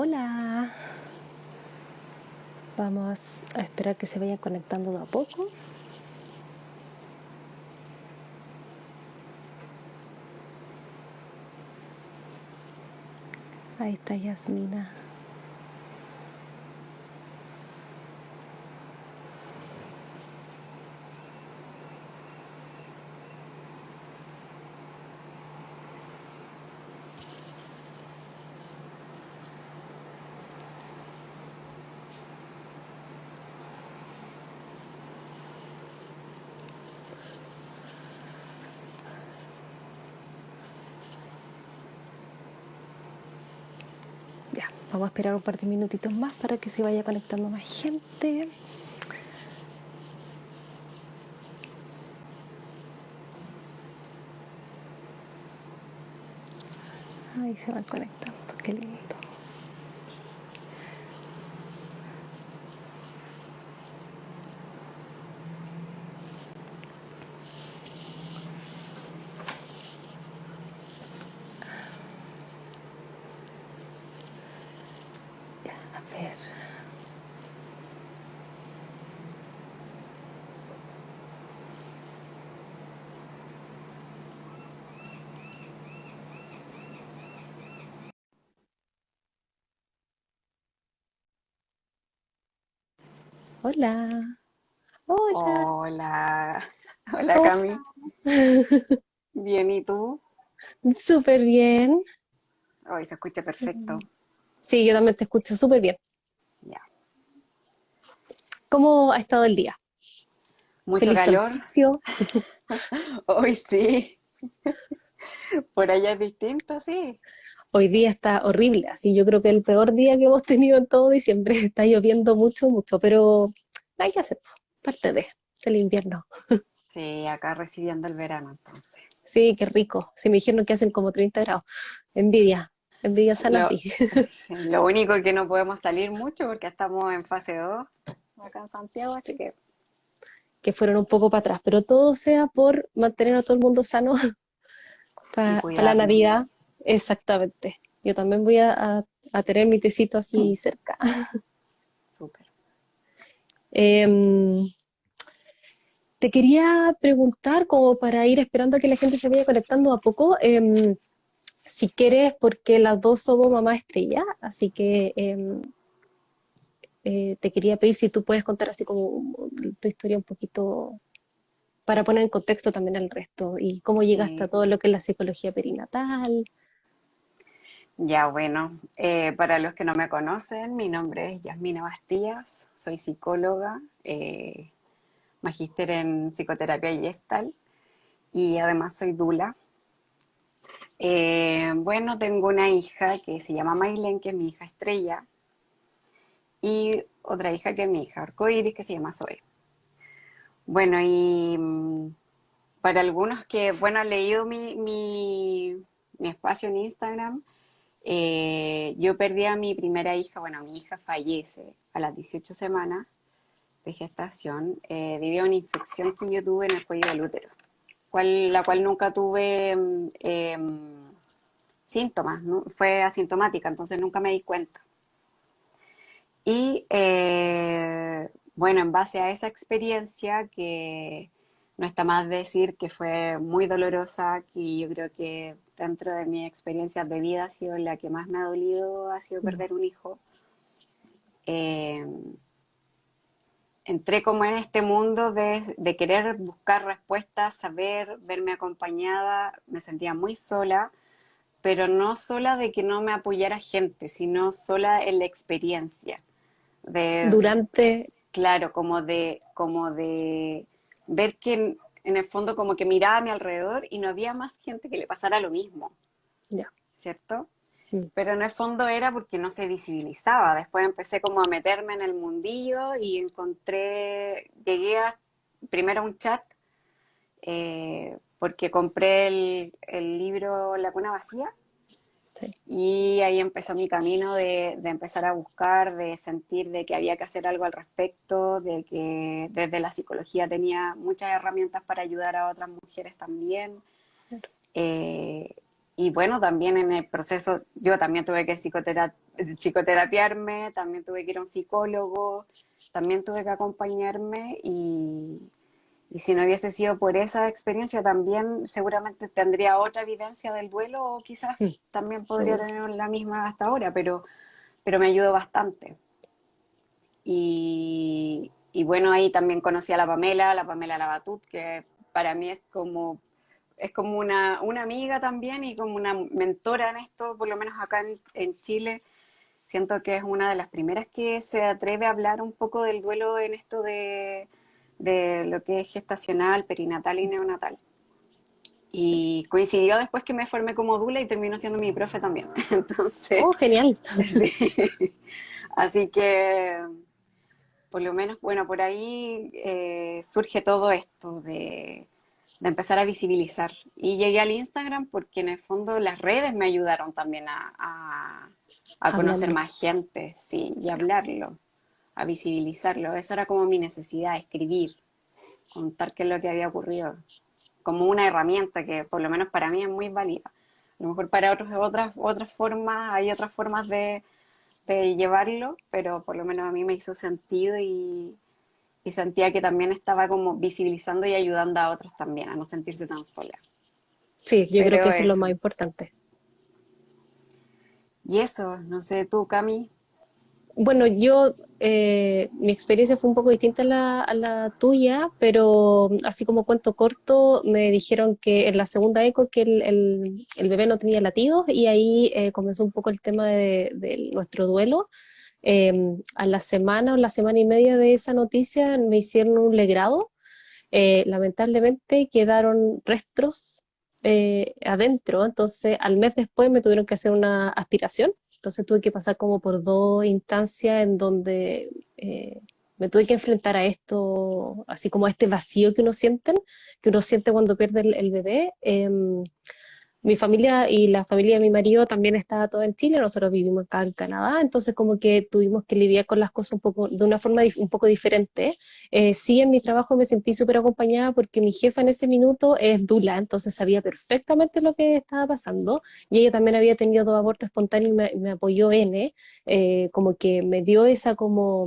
Hola. Vamos a esperar que se vayan conectando de a poco. Ahí está Yasmina. Ya, vamos a esperar un par de minutitos más para que se vaya conectando más gente. Ahí se van conectando, qué lindo. Ya, a ver. Hola. Hola. Hola, hola ¿Cómo Cami, bien, ¿y tú? estás? Súper bien. Hoy se escucha perfecto. Sí, yo también te escucho súper bien. Ya. ¿Cómo ha estado el día? Mucho Feliz calor, solsticio. hoy sí, por allá es distinto, sí. Hoy día está horrible, así yo creo que el peor día que hemos tenido en todo diciembre. Está lloviendo mucho, mucho, pero hay que hacer parte del invierno. Sí, acá recibiendo el verano entonces. Sí, qué rico. Sí, me dijeron que hacen como 30 grados. Envidia, envidia sana, Lo, sí. sí, lo único es que no podemos salir mucho porque estamos en fase 2 acá en Santiago, así Sí, que que fueron un poco para atrás, pero todo sea por mantener a todo el mundo sano y para la Navidad. cuidarnos, Exactamente. Yo también voy a tener mi tecito así cerca. súper. Em, Te quería preguntar, como para ir esperando a que la gente se vaya conectando a poco, si quieres, porque las dos somos mamá estrella, así que te quería pedir si tú puedes contar así como tu historia un poquito para poner en contexto también al resto y cómo llegaste a Sí, todo lo que es la psicología perinatal. ya bueno, para los que no me conocen, mi nombre es Yasmina Bastías, soy psicóloga. Magíster en psicoterapia y gestal, y además soy dula. Bueno, tengo una hija que se llama Maylen, que es mi hija estrella, y otra hija que es mi hija arcoíris, que se llama Zoe. Bueno, y para algunos que, bueno, han leído mi espacio en Instagram, yo perdí a mi primera hija, bueno, mi hija fallece a las 18 semanas de gestación, debido a una infección que yo tuve en el cuello del útero, la cual nunca tuve síntomas, ¿no? Fue asintomática, entonces nunca me di cuenta. Y bueno, en base a esa experiencia, que no está más decir que fue muy dolorosa, que yo creo que dentro de mis experiencias de vida ha sido la que más me ha dolido, ha sido Mm. perder un hijo. Eh, Entré como en este mundo de querer buscar respuestas, saber, verme acompañada, me sentía muy sola, pero no sola de que no me apoyara gente, sino sola en la experiencia, de, Durante, claro, como de ver que en el fondo como que miraba a mi alrededor y no había más gente que le pasara lo mismo, ya, ¿cierto? mm, Pero en el fondo era porque no se visibilizaba. Después empecé como a meterme en el mundillo y llegué primero a un chat, porque compré el libro La cuna vacía, sí, y ahí empezó mi camino de empezar a buscar, de sentir de que había que hacer algo al respecto, de que desde la psicología tenía muchas herramientas para ayudar a otras mujeres también. claro. Eh, y bueno, también en el proceso yo también tuve que psicoterapiarme, también tuve que ir a un psicólogo, también tuve que acompañarme y si no hubiese sido por esa experiencia también seguramente tendría otra vivencia del duelo o quizás Mm, también podría seguro. tener la misma hasta ahora, pero me ayudó bastante. Y bueno, ahí también conocí a la Pamela Labatut, que para mí es como una amiga también y como una mentora en esto, por lo menos acá en Chile. Siento que es una de las primeras que se atreve a hablar un poco del duelo en esto de lo que es gestacional, perinatal y neonatal. Y coincidió después que me formé como doula y terminó siendo mi profe también. Entonces, Oh, genial. sí. Así que por lo menos, bueno, por ahí surge todo esto de empezar a visibilizar. Y llegué al Instagram porque en el fondo las redes me ayudaron también a conocer Hablarlo. más gente, sí, y hablarlo, a visibilizarlo. Esa era como mi necesidad, escribir, contar qué es lo que había ocurrido, como una herramienta que por lo menos para mí es muy válida. A lo mejor para otros otras formas, hay otras formas de llevarlo, pero por lo menos a mí me hizo sentido y sentía que también estaba como visibilizando y ayudando a otros también a no sentirse tan sola. Sí, yo creo que Pero eso es lo más eso. importante. Y eso, no sé, tú, Cami. Bueno, mi experiencia fue un poco distinta a la tuya, pero así como cuento corto, me dijeron que en la segunda eco que el bebé no tenía latidos y ahí comenzó un poco el tema de nuestro duelo. A la semana o la semana y media de esa noticia me hicieron un legrado. Lamentablemente quedaron restos adentro, entonces al mes después me tuvieron que hacer una aspiración, entonces tuve que pasar como por dos instancias en donde me tuve que enfrentar a esto, así como a este vacío que uno siente cuando pierde el bebé. Mi familia y la familia de mi marido también estaba todo en Chile, nosotros vivimos acá en Canadá, entonces como que tuvimos que lidiar con las cosas un poco, de una forma un poco diferente. Sí, en mi trabajo me sentí súper acompañada porque mi jefa en ese minuto es dula, entonces sabía perfectamente lo que estaba pasando y ella también había tenido dos abortos espontáneos y me apoyó como que me dio esa como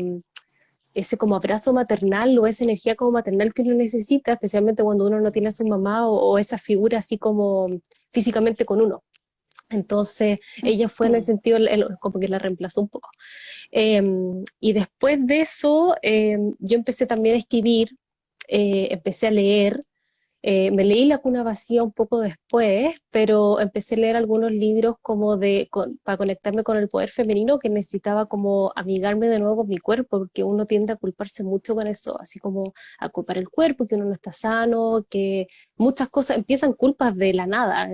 ese como abrazo maternal o esa energía como maternal que uno necesita, especialmente cuando uno no tiene a su mamá o esa figura así como físicamente con uno. Entonces, ella fue en el sentido, como que la reemplazó un poco. Eh, y después de eso, yo empecé también a escribir, empecé a leer, me leí La cuna vacía un poco después, pero empecé a leer algunos libros como para conectarme con el poder femenino, que necesitaba como amigarme de nuevo con mi cuerpo, porque uno tiende a culparse mucho con eso, así como a culpar el cuerpo, que uno no está sano, que muchas cosas empiezan culpas de la nada.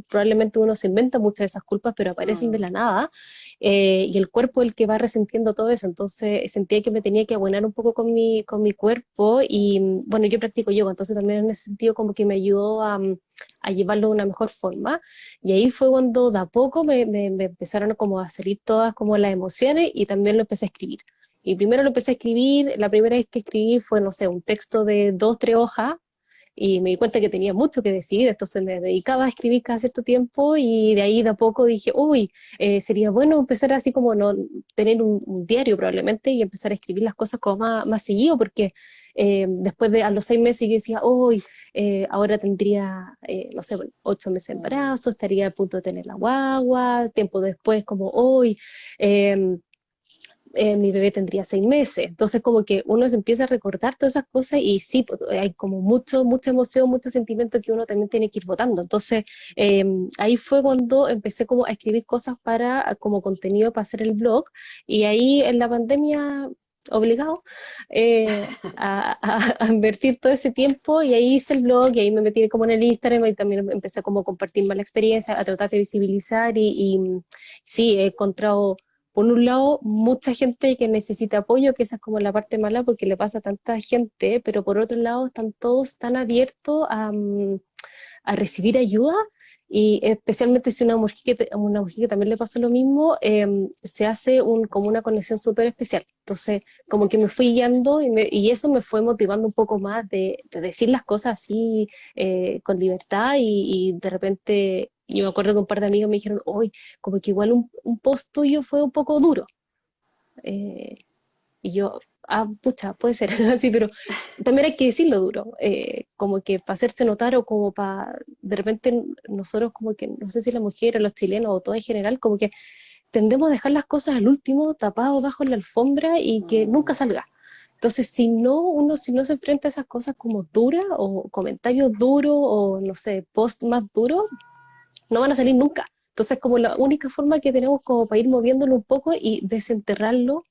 Probablemente uno se inventa muchas de esas culpas, pero aparecen de Mm, la nada, y el cuerpo es el que va resintiendo todo eso. Entonces sentía que me tenía que abonar un poco con mi cuerpo y bueno, yo practico yoga, entonces también en ese sentido como que me ayudó a llevarlo de una mejor forma. Y ahí fue cuando de a poco me empezaron como a salir todas como las emociones y también lo empecé a escribir. Y primero lo empecé a escribir, la primera vez que escribí fue, no sé, un texto de dos, tres hojas, y me di cuenta que tenía mucho que decir, entonces me dedicaba a escribir cada cierto tiempo y de ahí de a poco dije, uy, sería bueno empezar así como no tener un diario probablemente y empezar a escribir las cosas como más seguido, porque después de a los 6 meses yo decía, uy, ahora tendría, no sé, 8 meses de mm, embarazo, estaría a punto de tener la guagua, tiempo después como, uy, eh, mi bebé tendría 6 meses. Entonces, como que uno se empieza a recordar todas esas cosas y sí, pues, hay como mucha emoción, mucho sentimiento que uno también tiene que ir votando. Entonces, ahí fue cuando empecé como a escribir cosas como contenido para hacer el blog. Y ahí en la pandemia, obligado a invertir todo ese tiempo y ahí hice el blog y ahí me metí como en el Instagram y también empecé como a compartir más la experiencia, a tratar de visibilizar y sí, he encontrado por un lado, mucha gente que necesita apoyo, que esa es como la parte mala porque le pasa a tanta gente, pero por otro lado están todos tan abiertos a recibir ayuda y especialmente si una mujer que también le pasó lo mismo, se hace como una conexión súper especial. Entonces, como que me fui guiando y eso me fue motivando un poco más de decir las cosas así con libertad y de repente yo me acuerdo que un par de amigos me dijeron, hoy, como que igual un post tuyo fue un poco duro. Eh, y yo, pucha, puede ser así, pero también hay que decirlo duro, como que para hacerse notar o como para, de repente nosotros como que, no sé si las mujeres, los chilenos o todo en general, como que tendemos a dejar las cosas al último, tapado bajo la alfombra y que nunca Mm, salga. Entonces, si no se enfrenta a esas cosas como duras o comentarios duros o, no sé, post más duros, no van a salir nunca. Entonces, como la única forma que tenemos como para ir moviéndolo un poco y desenterrarlo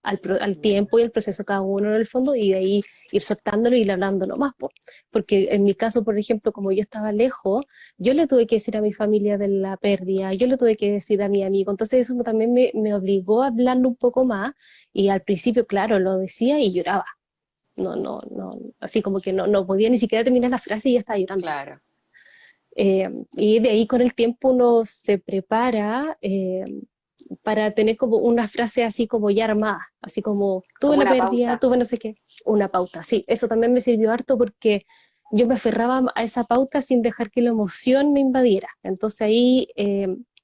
al mm. tiempo y al proceso cada uno en el fondo y de ahí ir soltándolo y ir hablándolo más. Po. Porque en mi caso, por ejemplo, como yo estaba lejos, yo le tuve que decir a mi familia de la pérdida, yo le tuve que decir a mi amigo, entonces eso también me obligó a hablarlo un poco más y al principio, claro, lo decía y lloraba. No, así como que no podía ni siquiera terminar la frase y ya estaba llorando. Claro, Y de ahí con el tiempo uno se prepara para tener como una frase así como ya armada, así como tuve como la una pérdida, pauta. tuve no sé qué, una pauta. Sí, eso también me sirvió harto porque yo me aferraba a esa pauta sin dejar que la emoción me invadiera. Entonces ahí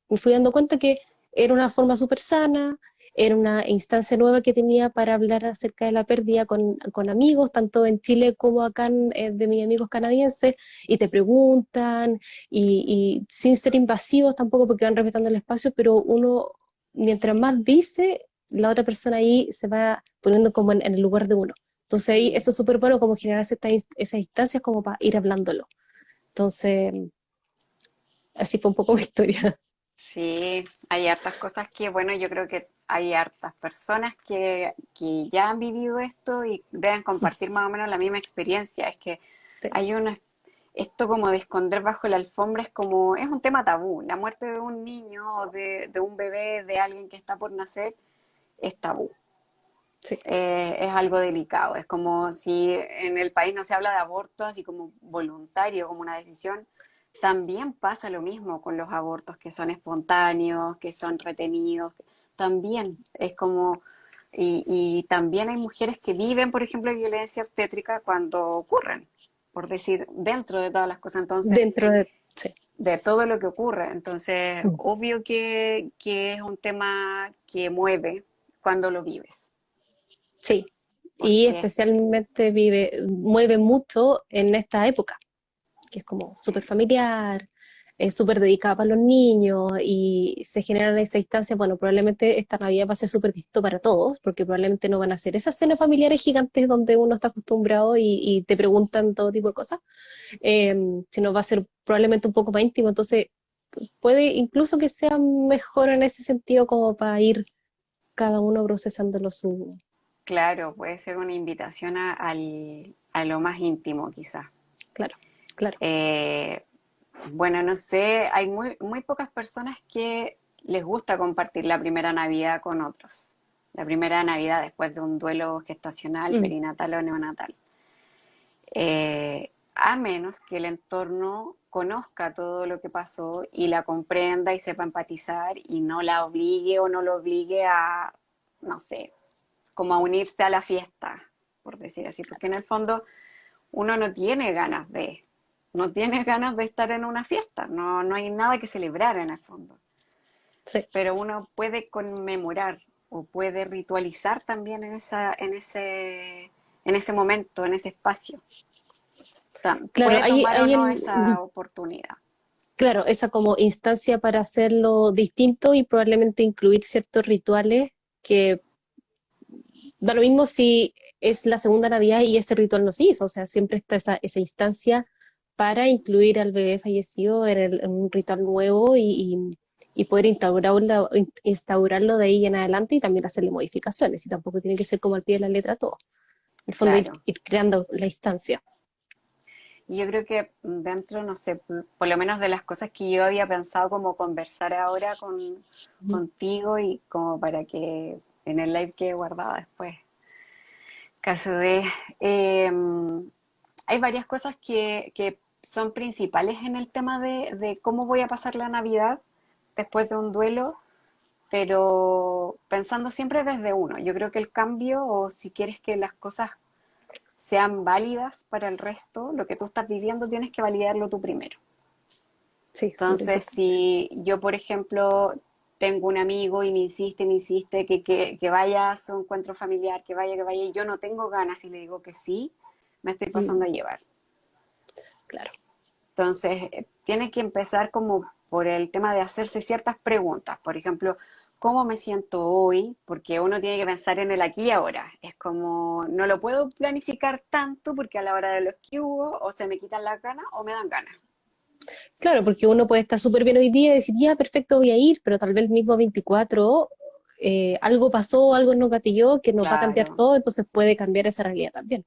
me fui dando cuenta que era una forma súper sana, era una instancia nueva que tenía para hablar acerca de la pérdida con amigos, tanto en Chile como acá de mis amigos canadienses, y te preguntan, y sin ser invasivos tampoco porque van respetando el espacio, pero uno, mientras más dice, la otra persona ahí se va poniendo como en el lugar de uno. Entonces ahí Mm. eso es súper bueno como generar esas instancias como para ir hablándolo. Entonces, así fue un poco mi historia. Sí, hay hartas cosas que, bueno, yo creo que hay hartas personas que ya han vivido esto y deben compartir más o menos la misma experiencia. Es que Sí, hay una, esto como de esconder bajo la alfombra es como, es un tema tabú. La muerte de un niño o de un bebé, de alguien que está por nacer, es tabú. sí, Es algo delicado. Es como si en el país no se habla de aborto así como voluntario, como una decisión. También pasa lo mismo con los abortos que son espontáneos, que son retenidos. También es como, y también hay mujeres que viven, por ejemplo, violencia obstétrica cuando ocurren, por decir, dentro de todas las cosas. Entonces, dentro de... Sí. de todo lo que ocurre. Entonces, obvio que es un tema que mueve cuando lo vives, Sí, y porque especialmente mueve mucho en esta época, que es como súper familiar, es súper dedicada para los niños y se generan esas instancias, bueno, probablemente esta Navidad va a ser súper distinto para todos, porque probablemente no van a ser esas cenas familiares gigantes donde uno está acostumbrado y te preguntan todo tipo de cosas, eh, sino va a ser probablemente un poco más íntimo, entonces puede incluso que sea mejor en ese sentido como para ir cada uno procesándolo su... claro, puede ser una invitación a lo más íntimo quizás. Claro, claro. Eh, bueno, no sé, hay muy pocas personas que les gusta compartir la primera Navidad con otros. La primera Navidad después de un duelo gestacional, Mm, perinatal o neonatal. A menos que el entorno conozca todo lo que pasó y la comprenda y sepa empatizar y no la obligue o no lo obligue a, no sé, como a unirse a la fiesta, por decir así, porque en el fondo uno no tiene ganas de estar en una fiesta, no hay nada que celebrar en el fondo, sí. pero uno puede conmemorar o puede ritualizar también en ese momento, en ese espacio. Claro, Puede tomar o no ujú, esa oportunidad. claro, esa como instancia para hacerlo distinto y probablemente incluir ciertos rituales que da lo mismo si es la segunda Navidad y ese ritual no se hizo, o sea, siempre está esa instancia para incluir al bebé fallecido en un ritual nuevo y poder instaurarlo de ahí en adelante y también hacerle modificaciones, y tampoco tiene que ser como al pie de la letra todo. En el fondo Claro. ir creando la instancia. Y yo creo que dentro, no sé, por lo menos de las cosas que yo había pensado como conversar ahora Ujú. contigo y como para que en el live quede guardada después. Caso de... eh, hay varias cosas que son principales en el tema de cómo voy a pasar la Navidad después de un duelo, pero pensando siempre desde uno. Yo creo que el cambio, o si quieres que las cosas sean válidas para el resto, lo que tú estás viviendo tienes que validarlo tú primero. Sí, súper Entonces, importante. si yo, por ejemplo, tengo un amigo y me insiste que vaya a su encuentro familiar, que vaya, y yo no tengo ganas y le digo que sí, me estoy pasando Mm, a llevar. claro, Entonces, tiene que empezar como por el tema de hacerse ciertas preguntas. Por ejemplo, ¿cómo me siento hoy? Porque uno tiene que pensar en el aquí y ahora. Es como, no lo puedo planificar tanto porque a la hora de los que hubo, o se me quitan las ganas o me dan ganas. claro, porque uno puede estar súper bien hoy día y decir, ya, perfecto, voy a ir, pero tal vez el mismo 24 algo pasó, algo nos gatilló que nos va a cambiar Claro. todo, entonces puede cambiar esa realidad también.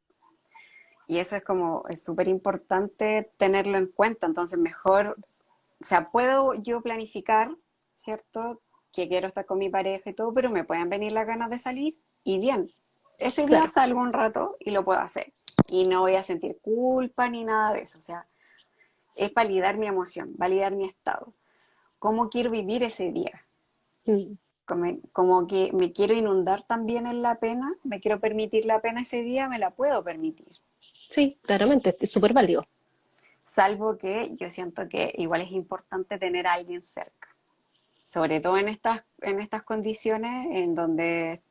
Y eso es como, es súper importante tenerlo en cuenta. Entonces, mejor, o sea, puedo yo planificar, ¿cierto? Que quiero estar con mi pareja y todo, pero me pueden venir las ganas de salir y bien, ese día Claro, salgo un rato y lo puedo hacer. Y no voy a sentir culpa ni nada de eso. O sea, es validar mi emoción, validar mi estado. ¿Cómo quiero vivir ese día? mm, Como que me quiero inundar también en la pena, me quiero permitir la pena ese día, me la puedo permitir. sí, claramente, es súper válido. Salvo que yo siento que igual es importante tener a alguien cerca, sobre todo en estas condiciones en donde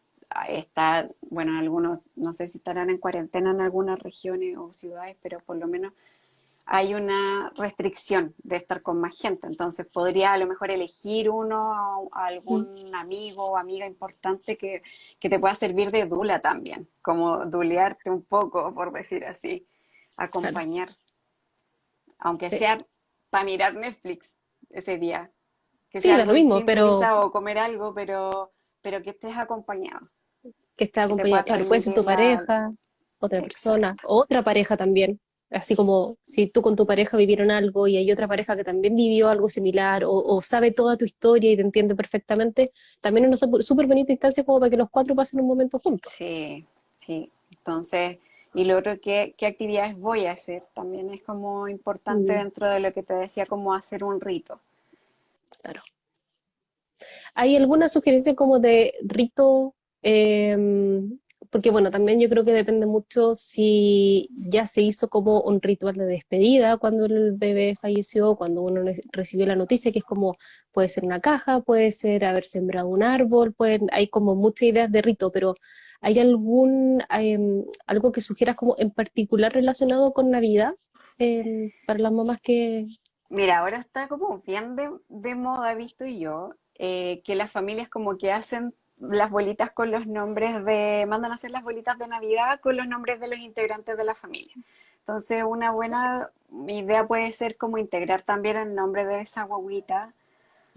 está, bueno, algunos, no sé si estarán en cuarentena en algunas regiones o ciudades, pero por lo menos hay una restricción de estar con más gente. Entonces podría a lo mejor elegir uno a Mm, algún amigo o amiga importante que te pueda servir de dula también, como dulearte un poco, por decir así, claro, acompañar, aunque sí. sea para mirar Netflix ese día, que Sí, sea da lo algo mismo, distinto pero quizá o comer algo, pero que estés acompañado, que esté que te acompañado, puedas claro, puede ser permitir tu la... pareja, otra persona, Exacto. o otra pareja también. Así como si tú con tu pareja vivieron algo y hay otra pareja que también vivió algo similar o sabe toda tu historia y te entiende perfectamente, también es una súper bonita instancia como para que los cuatro pasen un momento juntos. Sí, sí. Entonces, y lo otro, ¿qué actividades voy a hacer? También es como importante Mm, dentro de lo que te decía, como hacer un rito. claro. ¿Hay alguna sugerencia como de rito? Porque bueno, también yo creo que depende mucho si ya se hizo como un ritual de despedida cuando el bebé falleció, cuando uno recibió la noticia, que es como, puede ser una caja, puede ser haber sembrado un árbol, hay como muchas ideas de rito, pero ¿hay algo que sugieras como en particular relacionado con Navidad para las mamás que... Mira, ahora está como bien de moda, he visto yo, que las familias como que hacen las bolitas con los nombres de, mandan a hacer las bolitas de Navidad con los nombres de los integrantes de la familia. Entonces, una buena idea puede ser como integrar también el nombre de esa guaguita,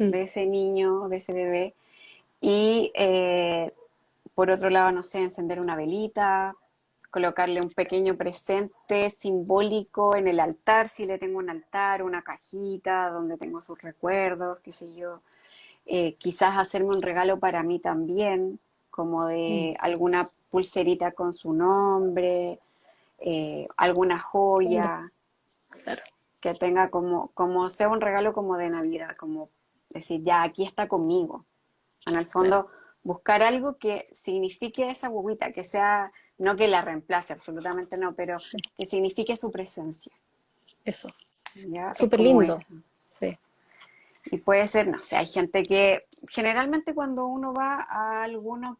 Mm, de ese niño, de ese bebé. Y por otro lado, no sé, encender una velita, colocarle un pequeño presente simbólico en el altar, si le tengo un altar, una cajita donde tengo sus recuerdos, qué sé yo. Quizás hacerme un regalo para mí también, como mm, de alguna pulserita con su nombre, alguna claro, joya, claro, que tenga como sea un regalo como de Navidad, como decir, ya aquí está conmigo. En el claro, fondo, buscar algo que signifique esa guguita, que sea, no que la reemplace, absolutamente no, pero sí, que signifique su presencia. eso. ¿Ya? Es Súper como lindo, eso. sí. Y puede ser, no sé, hay gente que generalmente cuando uno va a alguna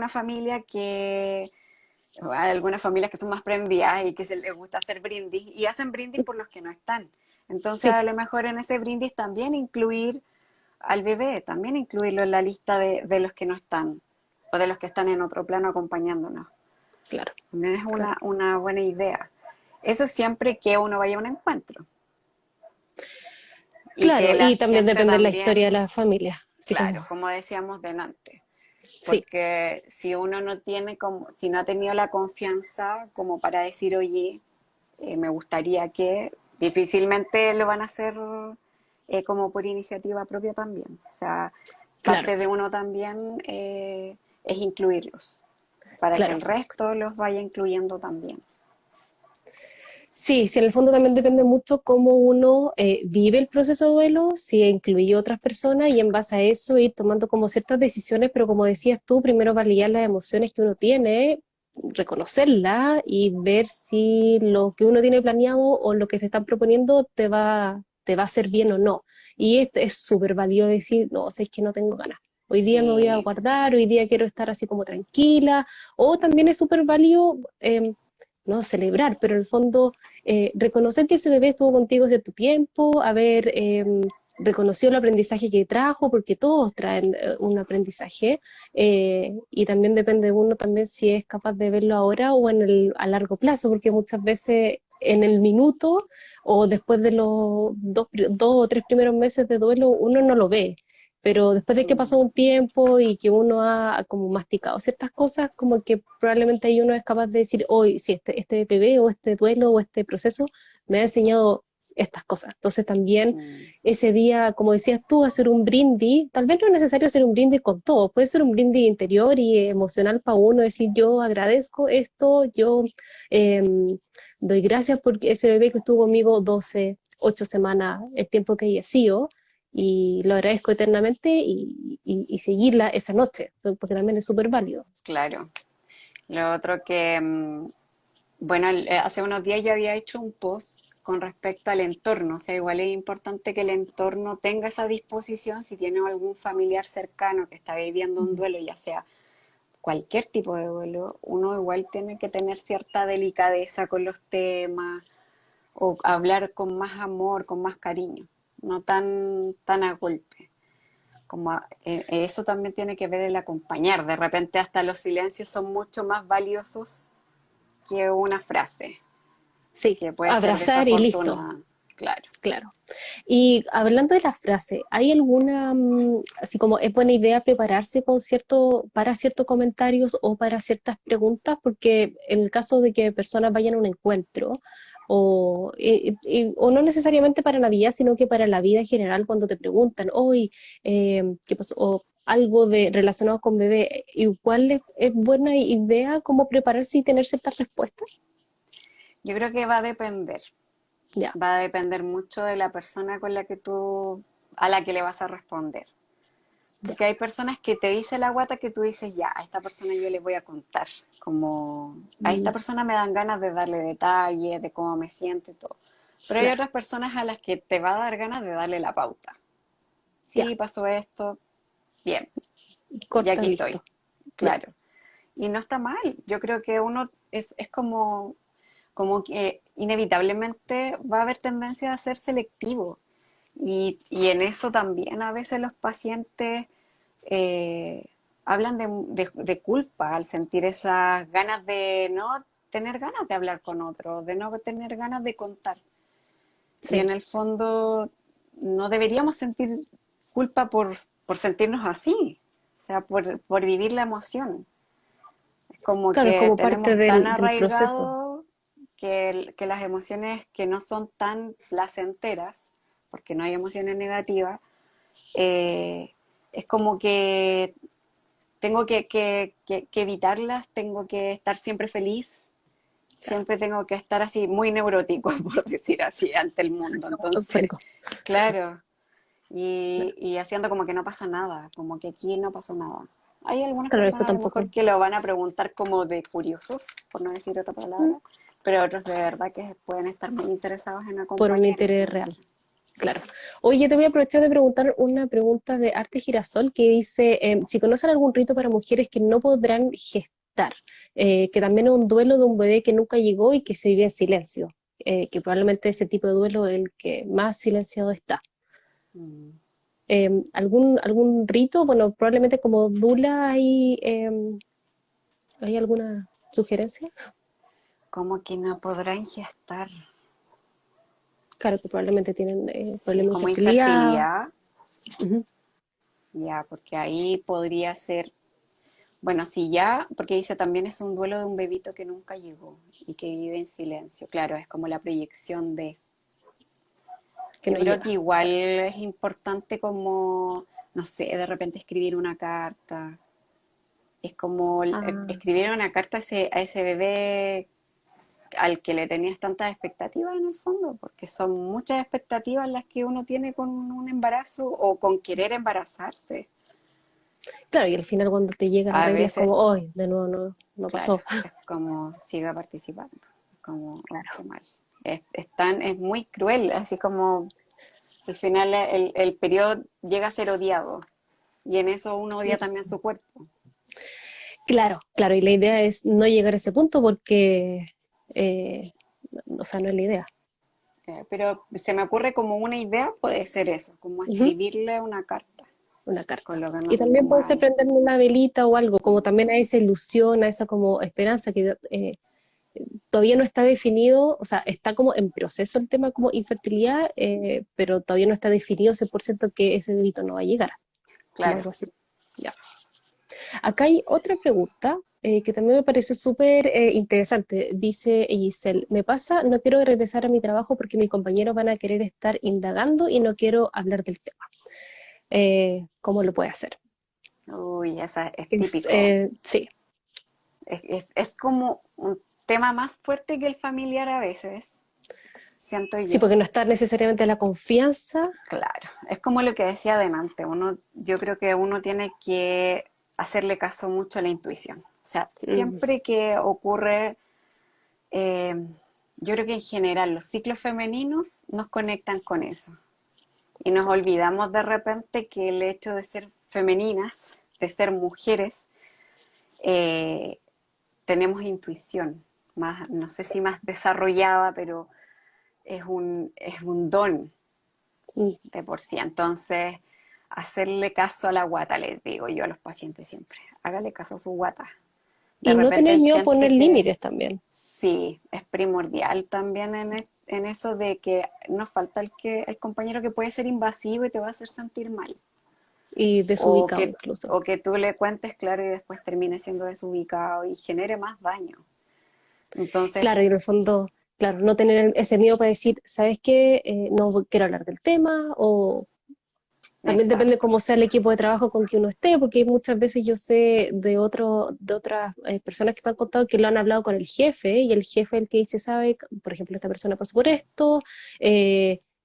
familia que hay algunas familias que son más prendidas y que se les gusta hacer brindis y hacen brindis por los que no están. Entonces, a Sí, lo mejor en ese brindis también incluir al bebé, también incluirlo en la lista de los que no están o de los que están en otro plano acompañándonos. claro, También es claro. una buena idea. Eso siempre que uno vaya a un encuentro y que Claro, la y también gente depende de la también, historia de la familia, así como, claro, como decíamos delante, sí, porque si uno no tiene como, si no ha tenido la confianza como para decir, oye, me gustaría que difícilmente lo van a hacer como por iniciativa propia también. O sea, claro, parte de uno también es incluirlos, para que claro. el resto los vaya incluyendo también. Sí, sí, en el fondo también depende mucho cómo uno vive el proceso de duelo, si incluye otras personas y en base a eso ir tomando como ciertas decisiones, pero como decías tú, primero validar las emociones que uno tiene, reconocerla y ver si lo que uno tiene planeado o lo que te están proponiendo te va a hacer bien o no. Y es súper válido decir, no, sé que no tengo ganas. Hoy día me voy a Sí. guardar, hoy día quiero estar así como tranquila. O también es súper válido, no celebrar, pero en el fondo reconocer que ese bebé estuvo contigo cierto tiempo, haber reconocido el aprendizaje que trajo, porque todos traen un aprendizaje, y también depende de uno también si es capaz de verlo ahora o a largo plazo, porque muchas veces en el minuto o después de los dos o tres primeros meses de duelo uno no lo ve, pero después de que pasó Mm. un tiempo y que uno ha como masticado ciertas cosas, como que probablemente ahí uno es capaz de decir, hoy sí, este bebé o este duelo o este proceso me ha enseñado estas cosas. Entonces también Mm. ese día, como decías tú, hacer un brindis, tal vez no es necesario hacer un brindis con todo, puede ser un brindis interior y emocional para uno, decir yo agradezco esto, yo eh, doy gracias porque ese bebé que estuvo conmigo 12 8 semanas, el tiempo que haya sido, y lo agradezco eternamente y seguirla esa noche, porque también es súper válido. Claro. Lo otro que, bueno, hace unos días yo había hecho un post con respecto al entorno, o sea, igual es importante que el entorno tenga esa disposición si tiene algún familiar cercano que está viviendo un duelo, ya sea cualquier tipo de duelo, uno igual tiene que tener cierta delicadeza con los temas o hablar con más amor, con más cariño, no tan a golpe. Eso también tiene que ver el acompañar. De repente hasta los silencios son mucho más valiosos que una frase, Sí, que puede ser abrazar y listo, desafortunada. Claro. claro. Y hablando de la frase, ¿hay alguna, así como es buena idea prepararse para ciertos comentarios o para ciertas preguntas? Porque en el caso de que personas vayan a un encuentro, o no necesariamente para Navidad, sino que para la vida en general, cuando te preguntan, hoy, ¿qué pasó? O algo relacionado con bebé, igual es buena idea como prepararse y tener ciertas respuestas. Yo creo que va a depender. Ya, Va a depender mucho de la persona con la que a la que le vas a responder. ya. Porque hay personas que te dice la guata que tú dices, ya, a esta persona yo le voy a contar. Como, a esta Mm, persona me dan ganas de darle detalles, de cómo me siento y todo. Pero hay claro, otras personas a las que te va a dar ganas de darle la pauta. ya. Sí, pasó esto, bien, y Corta, aquí estoy, listo. Ya. claro. Y no está mal. Yo creo que uno es como que inevitablemente va a haber tendencia a ser selectivo. Y en eso también a veces los pacientes eh, hablan de culpa al sentir esas ganas de no tener ganas de hablar con otro, de no tener ganas de contar. Y en Sí. el fondo no deberíamos sentir culpa por sentirnos así, o sea, por vivir la emoción. Es como Claro, es que como parte tenemos tan del proceso. arraigado que las emociones que no son tan placenteras, porque no hay emociones negativas, eh, es como que tengo que evitarlas, tengo que estar siempre feliz, Ya, siempre tengo que estar así muy neurótico, por decir así, ante el mundo. así como Entonces, eufórico. claro, Claro, y haciendo como que no pasa nada, como que aquí no pasó nada. Hay algunas claro, eso personas a lo mejor tampoco que lo van a preguntar como de curiosos, por no decir otra mm, palabra, pero otros de verdad que pueden estar muy interesados en por un acompañar, interés entonces, real. Claro. Oye, te voy a aprovechar de preguntar una pregunta de Arte Girasol que dice, si conocen algún rito para mujeres que no podrán gestar, que también es un duelo de un bebé que nunca llegó y que se vive en silencio, que probablemente ese tipo de duelo es el que más silenciado está. mm, ¿Algún rito? Bueno, probablemente como Dula ¿hay alguna sugerencia? como que no podrán gestar, Claro que probablemente tienen sí, problemas de como infertilidad. infertilidad, Ujú. ya, porque ahí podría ser, bueno, si ya, porque dice también es un duelo de un bebito que nunca llegó y que vive en silencio, claro, es como la proyección de... Que Yo no creo que llega. igual Claro. es importante como, no sé, de repente escribir una carta. Es como Ah, escribir una carta a ese bebé al que le tenías tantas expectativas en el fondo, porque son muchas expectativas las que uno tiene con un embarazo o con querer embarazarse. Claro, y al final cuando te llega la A regla es veces, como, hoy, de nuevo no claro, pasó. es como siga participando, es como, oh, qué mal. Es muy cruel, así como al final el periodo llega a ser odiado y en eso uno odia también su cuerpo. Claro, claro, y la idea es no llegar a ese punto porque, eh, o sea, no es la idea. Pero se me ocurre como una idea, puede ser eso, como Ujú, escribirle una carta una con carta. lo que Y nos siente también puede ser mal. prenderle una velita o algo, como también a esa ilusión, a esa como esperanza que todavía no está definido, o sea, está como en proceso el tema como infertilidad, pero todavía no está definido 100% que ese bebito no va a llegar, como Claro. algo así. Ya. Acá hay otra pregunta que también me parece súper interesante. Dice Giselle, me pasa, no quiero regresar a mi trabajo porque mis compañeros van a querer estar indagando y no quiero hablar del tema. ¿Cómo lo puede hacer? Uy, esa es típico. Sí, Es como un tema más fuerte que el familiar a veces, siento sí, yo. porque no está necesariamente la confianza. Claro, es como lo que decía adelante, yo creo que uno tiene que hacerle caso mucho a la intuición. O sea, Mm, siempre que ocurre, eh, yo creo que en general los ciclos femeninos nos conectan con eso. Y nos olvidamos de repente que el hecho de ser femeninas, de ser mujeres, eh, tenemos intuición, más, no sé si más desarrollada, pero es un don mm. de por sí. Entonces, hacerle caso a la guata, les digo yo a los pacientes siempre. Hágale caso a su guata. De Y no repente tener hay miedo a poner gente que límites también. sí, es primordial también en eso de que nos falta el compañero que puede ser invasivo y te va a hacer sentir mal. Y O desubicado que, incluso. o que tú le cuentes claro y después termine siendo desubicado y genere más daño. Entonces, Claro, y en el fondo, claro, no tener ese miedo para decir, ¿sabes qué? No quiero hablar del tema, o también depende exacto. cómo sea el equipo de trabajo con que uno esté, porque muchas veces yo sé de otras personas que me han contado que lo han hablado con el jefe, y el jefe es el que dice, sabe, por ejemplo, esta persona pasó por esto,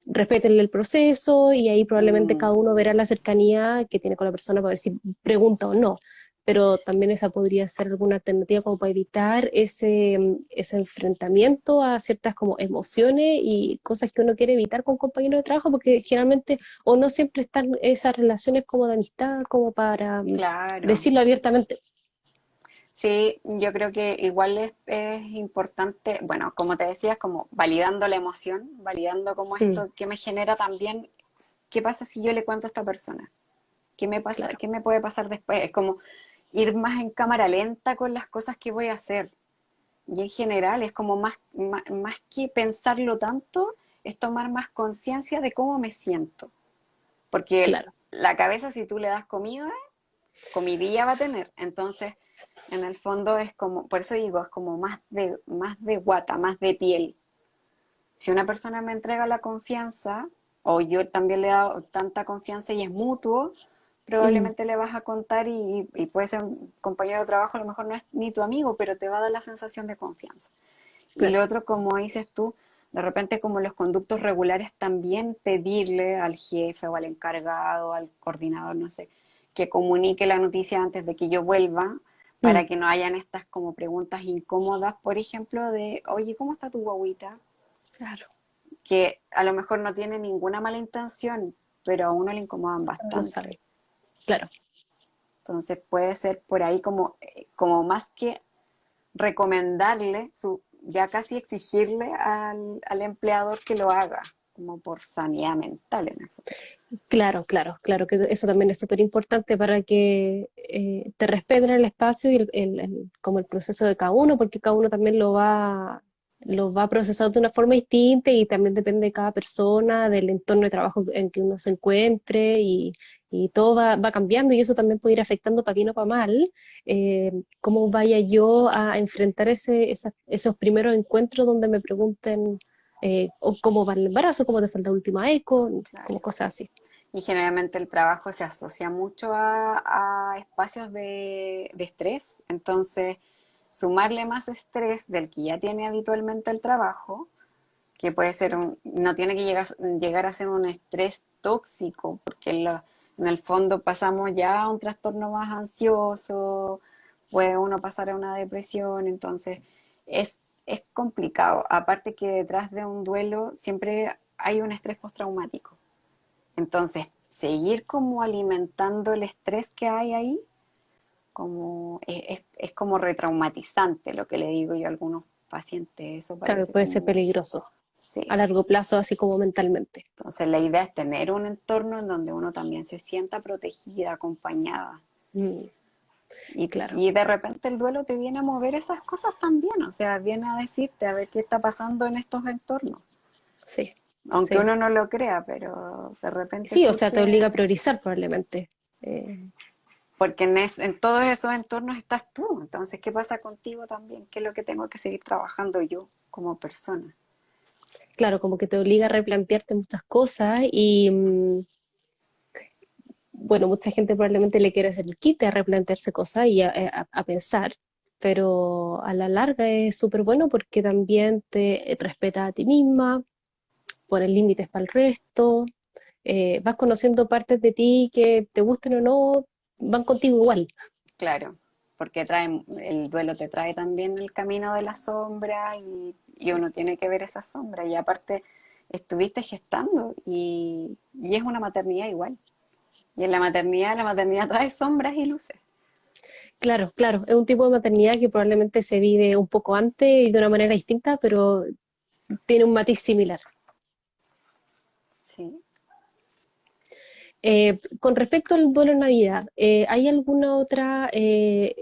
respétenle el proceso, y ahí probablemente Mm, cada uno verá la cercanía que tiene con la persona para ver si pregunta o no. Pero también esa podría ser alguna alternativa como para evitar ese enfrentamiento a ciertas como emociones y cosas que uno quiere evitar con compañeros de trabajo, porque generalmente o no siempre están esas relaciones como de amistad, como para claro. decirlo abiertamente. Sí, yo creo que igual es importante, bueno, como te decías, como validando la emoción, validando como Mm, esto que me genera también, ¿qué pasa si yo le cuento a esta persona? ¿Qué me pasa, claro, qué me puede pasar después? Es como ir más en cámara lenta con las cosas que voy a hacer. Y en general es como más que pensarlo tanto, es tomar más conciencia de cómo me siento. Porque claro, la cabeza, si tú le das comida, comidilla va a tener. Entonces, en el fondo es como, por eso digo, es como más de guata, más de piel. Si una persona me entrega la confianza, o yo también le he dado tanta confianza y es mutuo, mm, probablemente le vas a contar y puede ser un compañero de trabajo, a lo mejor no es ni tu amigo, pero te va a dar la sensación de confianza. Y claro, lo otro, como dices tú, de repente como los conductos regulares también pedirle al jefe o al encargado, al coordinador, no sé, que comunique la noticia antes de que yo vuelva mm, para que no hayan estas como preguntas incómodas, por ejemplo, de, oye, ¿cómo está tu guaguita? claro, Que a lo mejor no tiene ninguna mala intención, pero a uno le incomodan no bastante. sabe, claro. Entonces puede ser por ahí como, como más que recomendarle, ya casi exigirle al empleador que lo haga, como por sanidad mental en el fondo. Claro, claro, claro, que eso también es súper importante para que te respeten el espacio y como el proceso de cada uno, porque cada uno también lo va a procesar de una forma distinta y también depende de cada persona, del entorno de trabajo en que uno se encuentre y todo va cambiando y eso también puede ir afectando para bien o para mal, cómo vaya yo a enfrentar esos primeros encuentros donde me pregunten o cómo va el embarazo, cómo te fue la última eco, Claro. como cosas así. Y generalmente el trabajo se asocia mucho a espacios de estrés, entonces sumarle más estrés del que ya tiene habitualmente el trabajo, que puede ser no tiene que llegar a ser un estrés tóxico, porque En el fondo pasamos ya a un trastorno más ansioso, puede uno pasar a una depresión, entonces es complicado. Aparte que detrás de un duelo siempre hay un estrés postraumático. Entonces, seguir como alimentando el estrés que hay ahí, como es como retraumatizante lo que le digo yo a algunos pacientes, eso Claro, parece puede ser como, peligroso a sí. largo plazo, así como mentalmente. Entonces, la idea es tener un entorno en donde uno también se sienta protegida, acompañada. Mm, claro, Y de repente el duelo te viene a mover esas cosas también, o sea, viene a decirte a ver qué está pasando en estos entornos. sí, Aunque sí. uno no lo crea, pero de repente Sí, o sea, te surge, obliga a priorizar probablemente. Eh, porque en todos esos entornos estás tú. Entonces, ¿qué pasa contigo también? ¿Qué es lo que tengo que seguir trabajando yo como persona? claro, como que te obliga a replantearte muchas cosas y, bueno, mucha gente probablemente le quiere hacer el quite a replantearse cosas y a pensar, pero a la larga es súper bueno porque también te respeta a ti misma, pones límites para el resto, vas conociendo partes de ti que te gusten o no, van contigo igual. Claro, porque el duelo te trae también el camino de la sombra y Sí. uno tiene que ver esa sombra. Y aparte, estuviste gestando y es una maternidad igual. Y en la maternidad trae sombras y luces. Claro, claro, es un tipo de maternidad que probablemente se vive un poco antes y de una manera distinta, pero tiene un matiz similar. Sí. Con respecto al duelo en Navidad, ¿hay alguna otra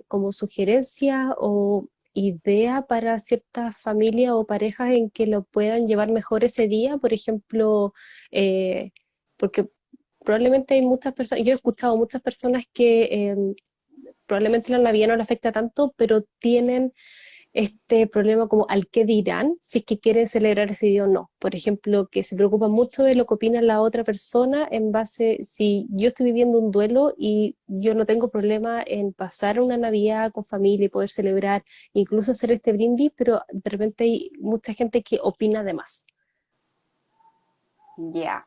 como sugerencia o idea para ciertas familias o parejas en que lo puedan llevar mejor ese día? Por ejemplo, porque probablemente hay muchas personas, yo he escuchado muchas personas que probablemente la Navidad no le afecta tanto, pero tienen este problema como al qué dirán, si es que quieren celebrar ese día o no. Por ejemplo, que se preocupan mucho de lo que opina la otra persona en base, si yo estoy viviendo un duelo y yo no tengo problema en pasar una Navidad con familia y poder celebrar, incluso hacer este brindis, pero de repente hay mucha gente que opina de más. Ya.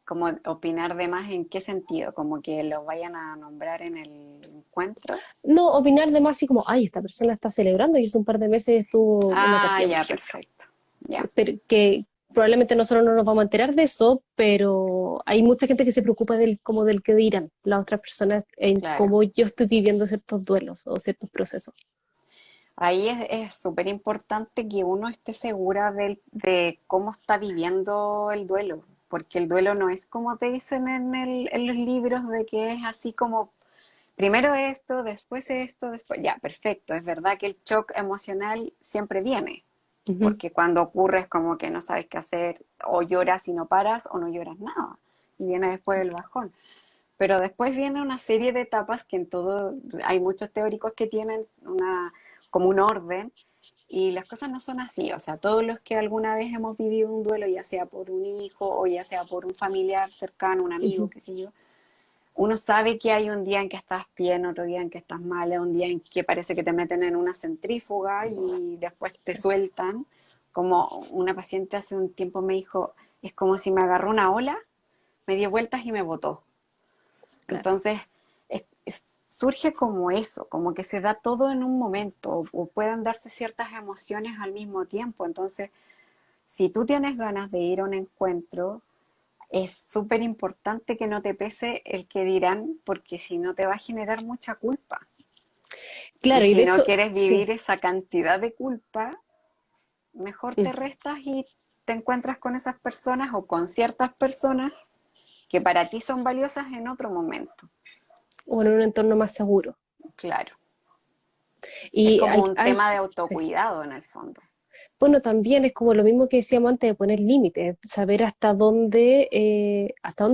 Como opinar de más en qué sentido, como que lo vayan a nombrar en el encuentro. No opinar de más así como, ay, esta persona está celebrando y hace un par de meses estuvo una Ah, tortilla, por ya, ejemplo. perfecto. Ya, Pero que probablemente nosotros no nos vamos a enterar de eso, pero hay mucha gente que se preocupa del, como del que dirán las otras personas en claro. cómo yo estoy viviendo ciertos duelos o ciertos procesos. Ahí es súper importante que uno esté segura de cómo está viviendo el duelo, porque el duelo no es como te dicen en los libros de que es así como primero esto, después, ya, perfecto, es verdad que el shock emocional siempre viene, Ujú, porque cuando ocurre es como que no sabes qué hacer, o lloras y no paras, o no lloras nada, y viene después el bajón. Pero después viene una serie de etapas que en todo, hay muchos teóricos que tienen como un orden, y las cosas no son así. O sea, todos los que alguna vez hemos vivido un duelo, ya sea por un hijo o ya sea por un familiar cercano, un amigo, ujú. qué sé yo, uno sabe que hay un día en que estás bien, otro día en que estás mal, un día en que parece que te meten en una centrífuga y después te sueltan. Como una paciente hace un tiempo me dijo, es como si me agarró una ola, me dio vueltas y me botó. Claro, Entonces, surge como eso, como que se da todo en un momento, o pueden darse ciertas emociones al mismo tiempo. Entonces, si tú tienes ganas de ir a un encuentro, es súper importante que no te pese el que dirán, porque si no te va a generar mucha culpa. Y claro, y si de no hecho, quieres sí. vivir esa cantidad de culpa, mejor te Mm. restas y te encuentras con esas personas o con ciertas personas que para ti son valiosas en otro momento. O en un entorno más seguro. Claro. Es Y como un tema de sí. autocuidado en el fondo. Bueno, también es como lo mismo que decíamos antes de poner límites, saber hasta dónde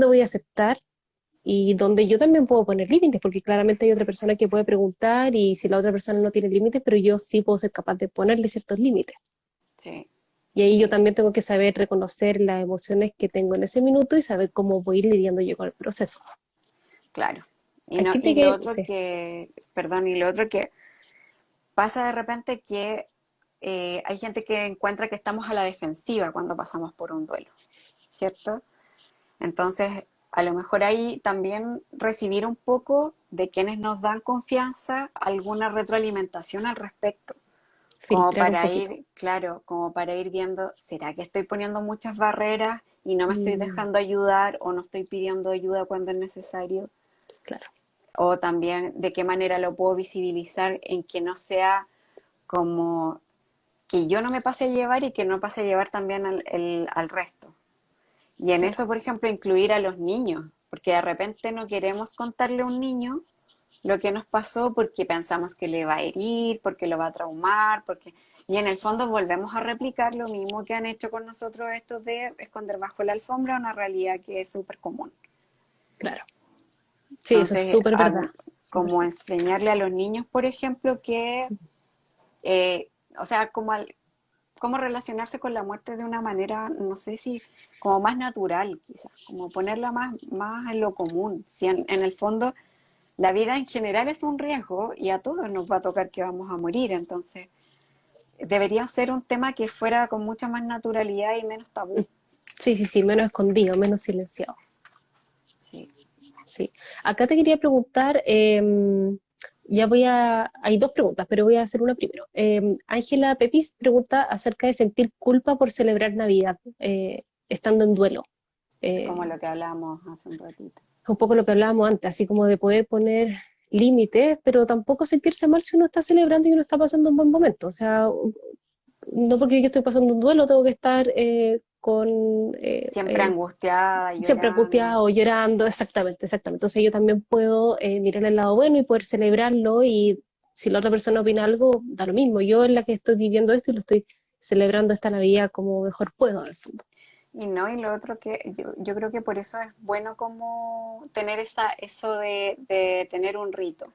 voy a aceptar y donde yo también puedo poner límites, porque claramente hay otra persona que puede preguntar y si la otra persona no tiene límites, pero yo sí puedo ser capaz de ponerle ciertos límites. Sí, Y ahí yo sí, también tengo que saber reconocer las emociones que tengo en ese minuto y saber cómo voy a ir lidiando yo con el proceso. claro. Y, Hay no, gente y lo que, otro sí, que, perdón, y lo otro que pasa de repente que hay gente que encuentra que estamos a la defensiva cuando pasamos por un duelo, ¿cierto? Entonces, a lo mejor ahí también recibir un poco de quienes nos dan confianza, alguna retroalimentación al respecto, como Filtrar un para poquito. ir, claro, como para ir viendo, ¿será que estoy poniendo muchas barreras y no me estoy Mm, dejando ayudar o no estoy pidiendo ayuda cuando es necesario? claro, O también de qué manera lo puedo visibilizar en que no sea como que yo no me pase a llevar y que no pase a llevar también al resto. Y en claro. eso, por ejemplo, incluir a los niños, porque de repente no queremos contarle a un niño lo que nos pasó porque pensamos que le va a herir, porque lo va a traumar, porque... Y en el fondo volvemos a replicar lo mismo que han hecho con nosotros estos de esconder bajo la alfombra una realidad que es súper común. Claro. Sí, eso es Entonces, súper verdad. Súper como cierto. enseñarle a los niños, por ejemplo, que, o sea, cómo relacionarse con la muerte de una manera, no sé si como más natural, quizás, como ponerla más en lo común. Si en el fondo la vida en general es un riesgo y a todos nos va a tocar que vamos a morir, entonces debería ser un tema que fuera con mucha más naturalidad y menos tabú. Sí, sí, sí, menos escondido, menos silenciado. Sí. Sí. Acá te quería preguntar, hay dos preguntas, pero voy a hacer una primero. Ángela Pepis pregunta acerca de sentir culpa por celebrar Navidad, estando en duelo. Como Eh, lo que hablábamos hace un ratito. un poco lo que hablábamos antes, así como de poder poner límites, pero tampoco sentirse mal si uno está celebrando y uno está pasando un buen momento. O sea, no porque yo estoy pasando un duelo, tengo que estar Siempre angustiada, siempre llorando. angustiado, llorando, exactamente, exactamente. Entonces yo también puedo mirar el lado bueno y poder celebrarlo y si la otra persona opina algo, da lo mismo. Yo es la que estoy viviendo esto y lo estoy celebrando esta Navidad como mejor puedo, en el fondo. Y no, y lo otro que yo creo que por eso es bueno como tener eso de tener un rito,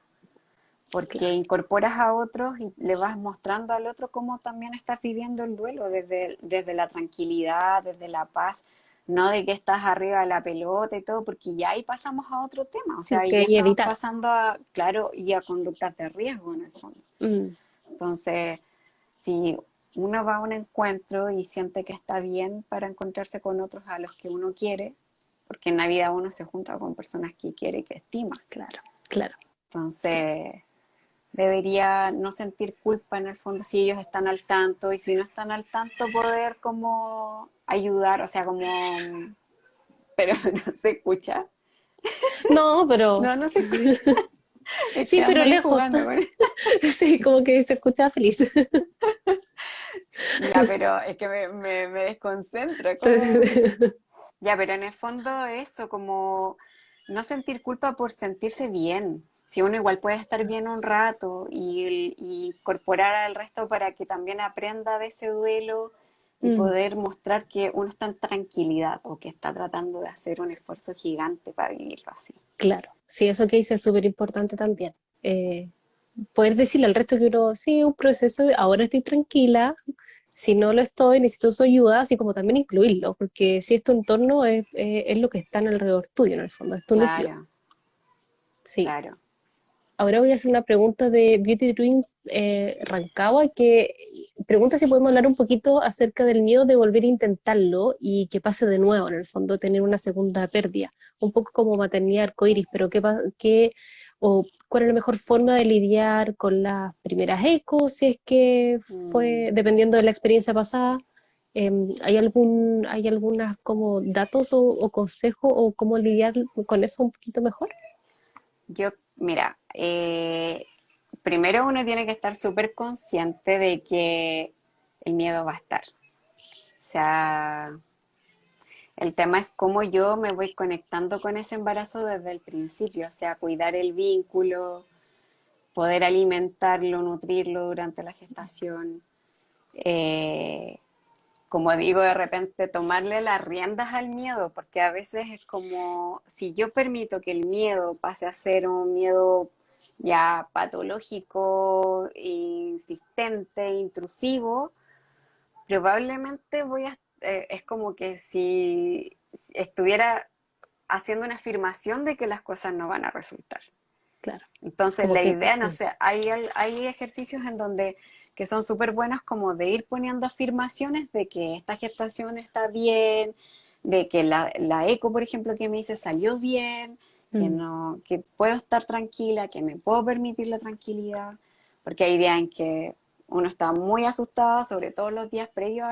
porque Claro. incorporas a otros y le vas mostrando al otro cómo también estás viviendo el duelo, desde la tranquilidad, desde la paz, no de que estás arriba de la pelota y todo, porque ya ahí pasamos a otro tema, o sea, Sí, ahí que ya hay estamos evitar. pasando a, claro, y a conductas de riesgo en el fondo. Mm, Entonces, si uno va a un encuentro y siente que está bien para encontrarse con otros a los que uno quiere, porque en la vida uno se junta con personas que quiere y que estima. claro, claro, claro. Entonces, debería no sentir culpa en el fondo si ellos están al tanto y si no están al tanto poder como ayudar, o sea, como, pero no se escucha. No, pero No se escucha. Es que sí, ando pero ahí lejos. jugando con... Sí, como que se escucha feliz. Ya, pero es que me desconcentro, como... Ya, pero en el fondo eso, como no sentir culpa por sentirse bien. Si uno igual puede estar bien un rato y incorporar al resto para que también aprenda de ese duelo y Mm, poder mostrar que uno está en tranquilidad o que está tratando de hacer un esfuerzo gigante para vivirlo así. claro, sí, eso que dice es súper importante también. Eh, poder decirle al resto que uno, sí, un proceso, ahora estoy tranquila, si no lo estoy, necesito su ayuda, así como también incluirlo, porque si es tu entorno, es lo que está en alrededor tuyo, en el fondo, es tu núcleo. Claro, Sí. claro. Ahora voy a hacer una pregunta de Beauty Dreams Rancagua, que pregunta si podemos hablar un poquito acerca del miedo de volver a intentarlo y que pase de nuevo, en el fondo, tener una segunda pérdida. Un poco como maternidad arcoíris, pero o cuál es la mejor forma de lidiar con las primeras ecos, si es que Mm. fue, dependiendo de la experiencia pasada. ¿Hay algunas como datos o consejos o cómo lidiar con eso un poquito mejor? Yo, mira, primero uno tiene que estar súper consciente de que el miedo va a estar. O sea, el tema es cómo yo me voy conectando con ese embarazo desde el principio, o sea, cuidar el vínculo, poder alimentarlo, nutrirlo durante la gestación. Eh, Como digo, de repente tomarle las riendas al miedo, porque a veces es como si yo permito que el miedo pase a ser un miedo ya patológico, insistente, intrusivo, probablemente es como que si estuviera haciendo una afirmación de que las cosas no van a resultar. Claro. Entonces Como la que idea, no sé, hay ejercicios en donde que son súper buenos como de ir poniendo afirmaciones de que esta gestación está bien, de que la eco, por ejemplo, que me dice salió bien, que Mm, no, que puedo estar tranquila, que me puedo permitir la tranquilidad, porque hay días en que uno está muy asustada, sobre todo los días previos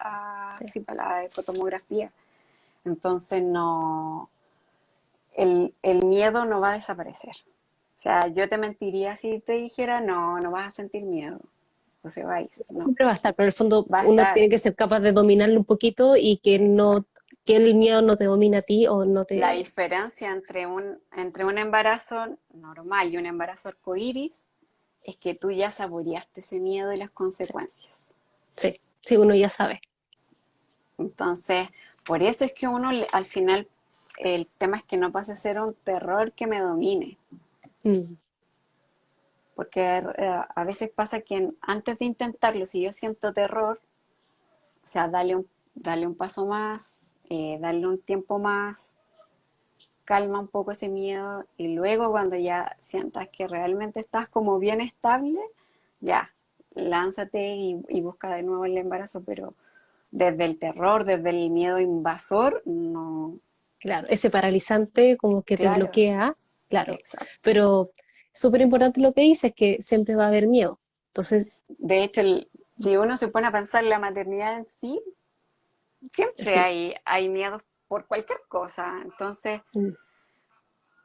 a sí. sí, a la ecotomografía. Entonces no, el miedo no va a desaparecer. O sea, yo te mentiría si te dijera, no, no vas a sentir miedo, o se va a ir. No, Siempre va a estar, pero en el fondo va a uno estar, tiene que ser capaz de dominarlo un poquito y que no, exacto. que el miedo no te domine a ti o no La te... diferencia entre un embarazo normal y un embarazo arcoíris es que tú ya saboreaste ese miedo y las consecuencias. Sí, sí, uno ya sabe. Entonces, por eso es que al final, el tema es que no pase a ser un terror que me domine. Mm, Porque a veces pasa que antes de intentarlo, si yo siento terror, o sea, dale un paso más, darle un tiempo más, calma un poco ese miedo y luego cuando ya sientas que realmente estás como bien estable, ya, lánzate y busca de nuevo el embarazo, pero desde el terror, desde el miedo invasor, no, claro, ese paralizante como que te claro, bloquea, claro, exacto. pero súper importante lo que dices, que siempre va a haber miedo. Entonces, De hecho, si uno se pone a pensar la maternidad en sí, siempre sí, hay miedos por cualquier cosa. Entonces, mm,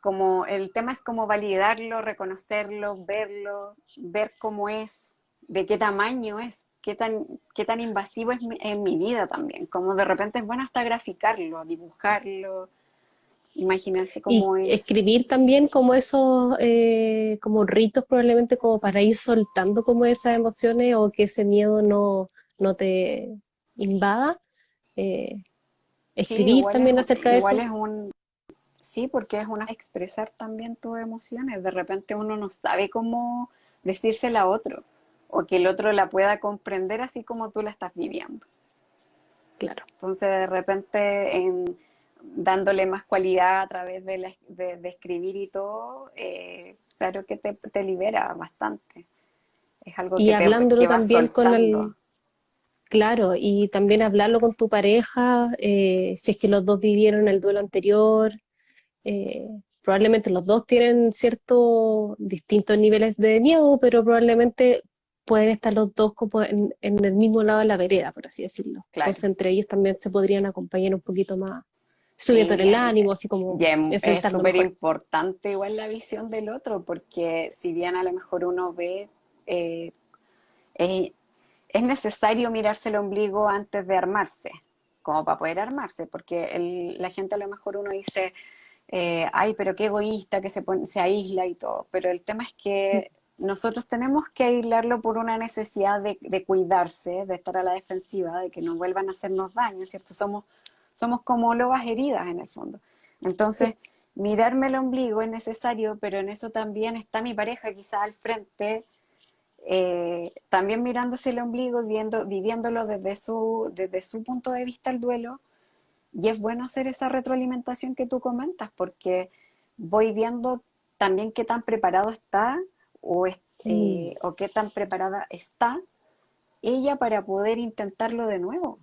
como el tema es como validarlo, reconocerlo, verlo, ver cómo es, de qué tamaño es, qué tan invasivo es en mi vida también. Como de repente es bueno hasta graficarlo, dibujarlo, imaginarse y cómo es. escribir también como esos, como ritos probablemente como para ir soltando como esas emociones o que ese miedo no, no te invada. Eh, Sí, escribir también acerca de eso. sí, porque es una expresar también tus emociones. De repente uno no sabe cómo decírsela a otro o que el otro la pueda comprender así como tú la estás viviendo. Claro. Entonces, de repente, dándole más cualidad a través de escribir y todo, claro que te libera bastante. Es algo Y que hablándolo vas también con soltando. el, claro, y también hablarlo con tu pareja, si es que los dos vivieron el duelo anterior, probablemente los dos tienen ciertos distintos niveles de miedo, pero probablemente pueden estar los dos como en el mismo lado de la vereda, por así decirlo. Claro. Entonces entre ellos también se podrían acompañar un poquito más, subiendo Sí, el ánimo, así como es enfrentarlo súper mejor. importante igual la visión del otro, porque si bien a lo mejor uno ve, eh, es, es necesario mirarse el ombligo antes de armarse, como para poder armarse, porque la gente a lo mejor uno dice, ay, pero qué egoísta que se aísla y todo, pero el tema es que nosotros tenemos que aislarlo por una necesidad de cuidarse, de estar a la defensiva, de que no vuelvan a hacernos daño, ¿cierto? Somos como lobas heridas en el fondo. Sí, Entonces, mirarme el ombligo es necesario, pero en eso también está mi pareja quizás al frente, también mirándose el ombligo, viviéndolo desde su punto de vista el duelo, y es bueno hacer esa retroalimentación que tú comentas, porque voy viendo también qué tan preparado está mm, o qué tan preparada está ella para poder intentarlo de nuevo.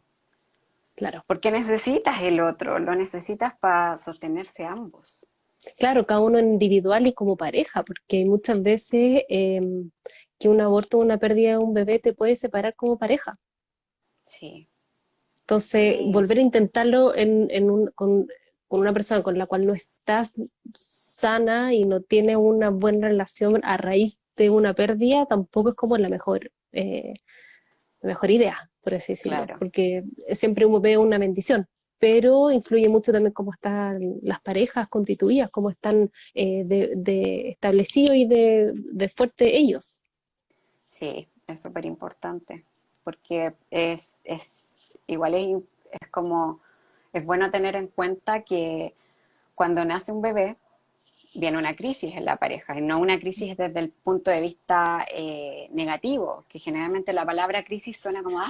claro. Porque necesitas el otro, lo necesitas para sostenerse ambos. Claro, cada uno individual y como pareja, porque muchas veces que un aborto o una pérdida de un bebé te puede separar como pareja. Sí, Entonces, sí, volver a intentarlo con una persona con la cual no estás sana y no tienes una buena relación a raíz de una pérdida, tampoco es como la mejor idea, por así decirlo, claro. porque siempre uno ve una bendición, pero influye mucho también cómo están las parejas constituidas, cómo están de establecidos y de fuerte ellos. Sí, es súper importante, porque igual es como, es bueno tener en cuenta que cuando nace un bebé, viene una crisis en la pareja, y no una crisis desde el punto de vista negativo, que generalmente la palabra crisis suena como,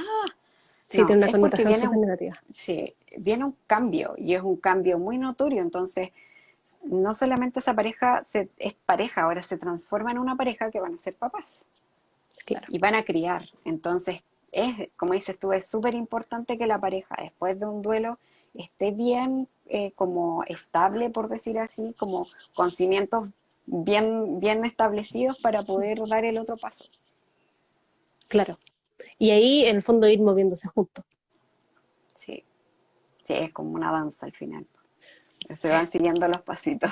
Sí, no, tiene una es porque connotación súper negativa. sí, viene un cambio, y es un cambio muy notorio, entonces no solamente esa pareja es pareja, ahora se transforma en una pareja que van a ser papás Claro. y van a criar. Entonces, como dices tú, es súper importante que la pareja, después de un duelo, esté bien, como estable, por decir así, como con cimientos bien establecidos para poder dar el otro paso. claro. Y ahí, en el fondo, ir moviéndose juntos. Sí, sí, es como una danza al final. Se van siguiendo los pasitos.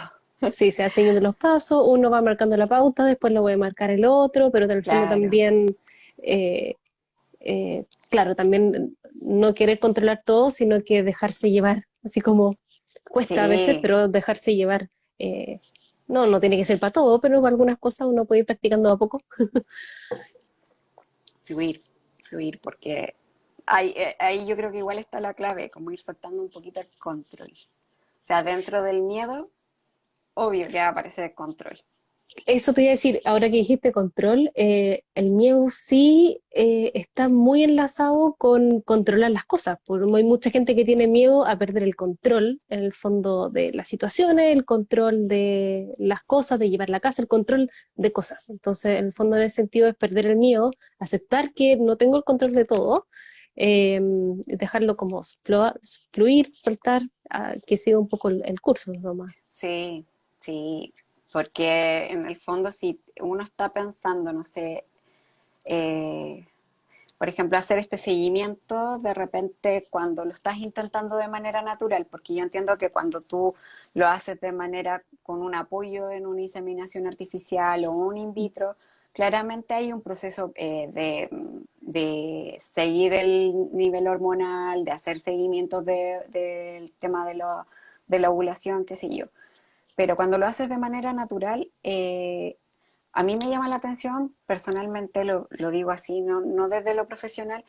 Sí, se va siguiendo los pasos, uno va marcando la pauta, después lo voy a marcar el otro, pero en el fondo Claro, también, claro, también no querer controlar todo, sino que dejarse llevar, así como cuesta a veces, sí, pero dejarse llevar. eh, no, no tiene que ser para todo, pero para algunas cosas uno puede ir practicando a poco. fluir, fluir, porque ahí yo creo que igual está la clave, como ir soltando un poquito el control. O sea, dentro del miedo, obvio que va a aparecer el control. Eso te iba a decir, ahora que dijiste control, el miedo sí está muy enlazado con controlar las cosas. Hay mucha gente que tiene miedo a perder el control, en el fondo, de las situaciones, el control de las cosas, de llevar la casa, el control de cosas. Entonces, en el fondo, en ese sentido, es perder el miedo, aceptar que no tengo el control de todo, dejarlo como fluir, soltar, que siga un poco el curso nomás. Sí, sí, porque en el fondo si uno está pensando, no sé, eh, por ejemplo, hacer este seguimiento de repente cuando lo estás intentando de manera natural, porque yo entiendo que cuando tú lo haces de manera con un apoyo en una inseminación artificial o un in vitro, claramente hay un proceso de seguir el nivel hormonal, de hacer seguimientos del tema de la ovulación, qué sé yo. Pero cuando lo haces de manera natural, a mí me llama la atención, personalmente lo digo así, no desde lo profesional,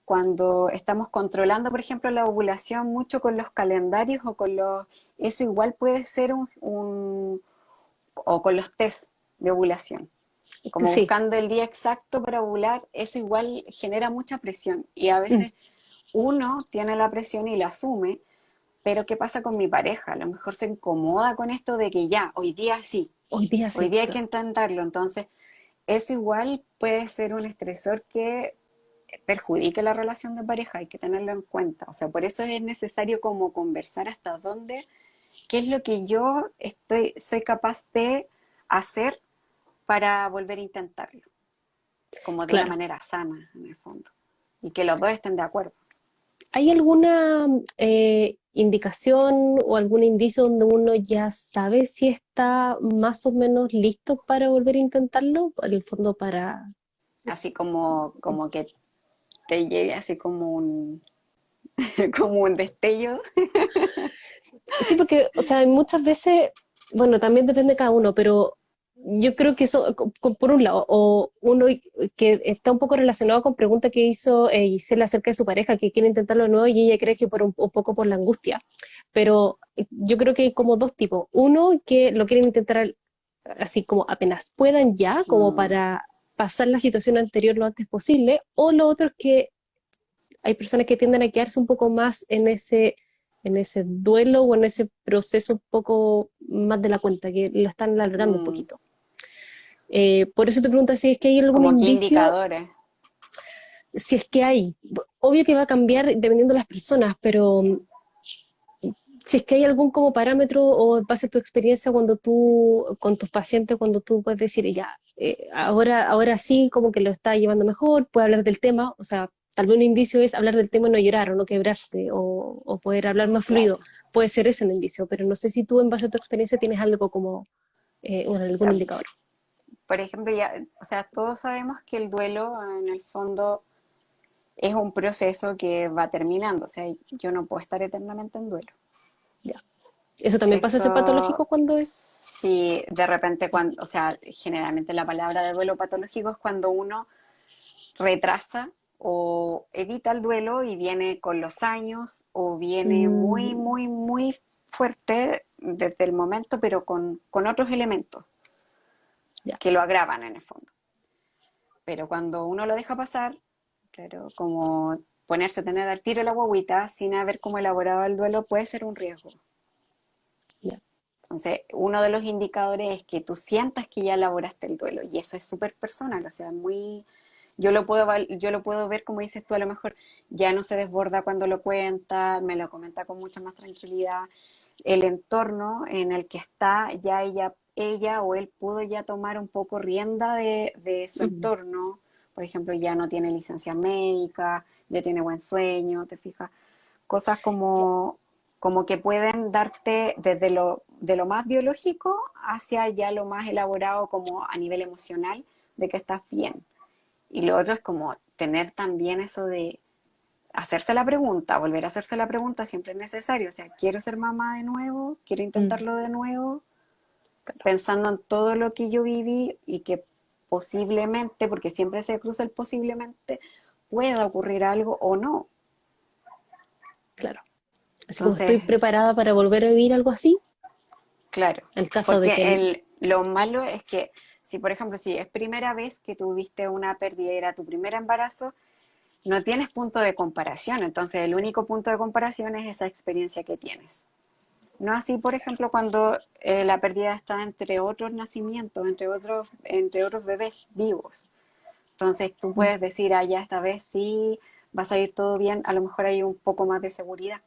cuando estamos controlando, por ejemplo, la ovulación mucho con los calendarios o con los... Eso igual puede ser o con los test de ovulación. Como Sí. buscando el día exacto para ovular, eso igual genera mucha presión. Y a Mm. veces uno tiene la presión y la asume, pero ¿qué pasa con mi pareja? A lo mejor se incomoda con esto de que ya, hoy día sí, Hoy día hoy sí, día hay que claro. intentarlo. Entonces, eso igual puede ser un estresor que perjudique la relación de pareja, hay que tenerlo en cuenta. O sea, por eso es necesario como conversar hasta dónde, qué es lo que yo soy capaz de hacer para volver a intentarlo, como de una Claro. manera sana, en el fondo. Y que los dos estén de acuerdo. ¿Hay alguna indicación o algún indicio donde uno ya sabe si está más o menos listo para volver a intentarlo? En el fondo para... Así es- como que te llegue así como como un destello. Sí, porque, o sea, muchas veces, bueno, también depende de cada uno, pero yo creo que eso, por un lado, o uno que está un poco relacionado con pregunta que hizo Gisela acerca de su pareja, que quiere intentarlo de nuevo y ella cree que por un poco por la angustia. Pero yo creo que hay como dos tipos. Uno que lo quieren intentar así como apenas puedan ya, como Mm, para pasar la situación anterior lo antes posible, o lo otro es que hay personas que tienden a quedarse un poco más en ese duelo o en ese proceso un poco más de la cuenta, que lo están alargando un mm. poquito. Por eso te pregunto si es que hay algún Como qué indicio, indicadores. si es que hay. Obvio que va a cambiar dependiendo de las personas, pero si es que hay algún como parámetro o en base a tu experiencia cuando tú, con tus pacientes, cuando tú puedes decir, ya, ahora sí, como que lo está llevando mejor, puede hablar del tema, o sea, tal vez un indicio es hablar del tema y no llorar o no quebrarse o poder hablar más fluido, Claro. puede ser ese un indicio, pero no sé si tú en base a tu experiencia tienes algo como, O algún sea, indicador. por ejemplo, ya, o sea, todos sabemos que el duelo en el fondo es un proceso que va terminando. O sea, yo no puedo estar eternamente en duelo. Ya. Eso también pasa a ser Eso patológico cuando es... sí, de repente cuando, o sea, generalmente la palabra de duelo patológico es cuando uno retrasa o evita el duelo y viene con los años o viene Mm, muy fuerte desde el momento, pero con otros elementos ya. que lo agravan en el fondo. Pero cuando uno lo deja pasar, claro, como ponerse a tener al tiro la guagüita sin haber cómo elaborado el duelo puede ser un riesgo. Ya. Entonces, uno de los indicadores es que tú sientas que ya elaboraste el duelo y eso es súper personal, o sea, muy... yo lo puedo ver, como dices tú, a lo mejor ya no se desborda cuando lo cuenta, me lo comenta con mucha más tranquilidad. El entorno en el que está, ya ella o él pudo ya tomar un poco rienda de su Ujú. entorno. Por ejemplo, ya no tiene licencia médica, ya tiene buen sueño, ¿te fijas? Cosas como que pueden darte desde de lo más biológico hacia ya lo más elaborado como a nivel emocional de que estás bien. Y lo otro es como tener también eso de hacerse la pregunta, volver a hacerse la pregunta siempre es necesario. O sea, quiero ser mamá de nuevo, quiero Mm, intentarlo de nuevo, claro, pensando en todo lo que yo viví y que posiblemente, porque siempre se cruza el posiblemente, pueda ocurrir algo o no. claro. Así como Entonces, estoy preparada para volver a vivir algo así, claro, en caso de que porque lo malo es que si, por ejemplo, si es primera vez que tuviste una pérdida y era tu primer embarazo, no tienes punto de comparación. Entonces, el único punto de comparación es esa experiencia que tienes. No así, por ejemplo, cuando la pérdida está entre otros nacimientos, entre otros bebés vivos. Entonces tú mm, puedes decir, ah, ya esta vez sí, va a salir todo bien, a lo mejor hay un poco más de seguridad,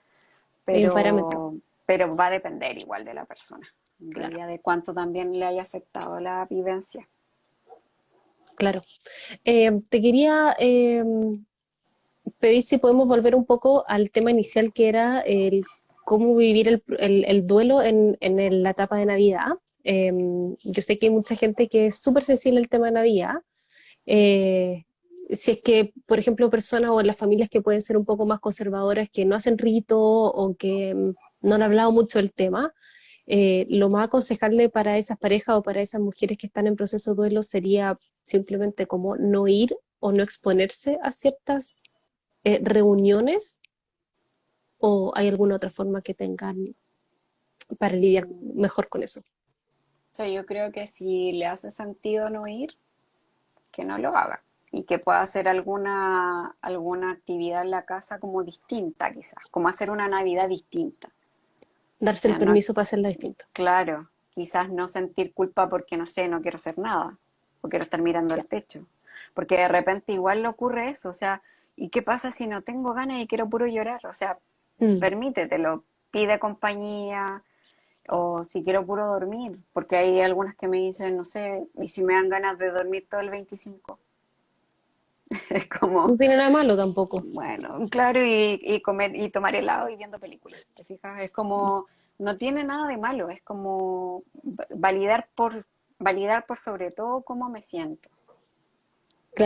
hay un parámetro, pero, pero va a depender igual de la persona, en claro, realidad de cuánto también le haya afectado la vivencia. claro. Te quería pedir si podemos volver un poco al tema inicial que era el cómo vivir el duelo la etapa de Navidad. Yo sé que hay mucha gente que es súper sensible al tema de Navidad. Eh, si es que, por ejemplo, personas o en las familias que pueden ser un poco más conservadoras, que no hacen rito o que no han hablado mucho del tema, lo más aconsejable para esas parejas o para esas mujeres que están en proceso de duelo sería simplemente como no ir o no exponerse a ciertas reuniones, o hay alguna otra forma que tengan para lidiar mejor con eso. O sea, yo creo que si le hace sentido no ir, que no lo haga y que pueda hacer alguna actividad en la casa como distinta quizás, como hacer una Navidad distinta. O Darse el sea, no, permiso para hacerla distinto. claro, quizás no sentir culpa porque no sé, no quiero hacer nada o quiero estar mirando el Claro. techo. Porque de repente igual le ocurre eso, o sea, ¿y qué pasa si no tengo ganas y quiero puro llorar? O sea, Mm, permítetelo, pide compañía o si quiero puro dormir, porque hay algunas que me dicen, no sé, ¿y si me dan ganas de dormir todo el 25? Es no como, tiene nada de malo tampoco. bueno, claro, y comer y tomar helado y viendo películas, ¿te fijas? Es como, no tiene nada de malo, es como validar por sobre todo cómo me siento.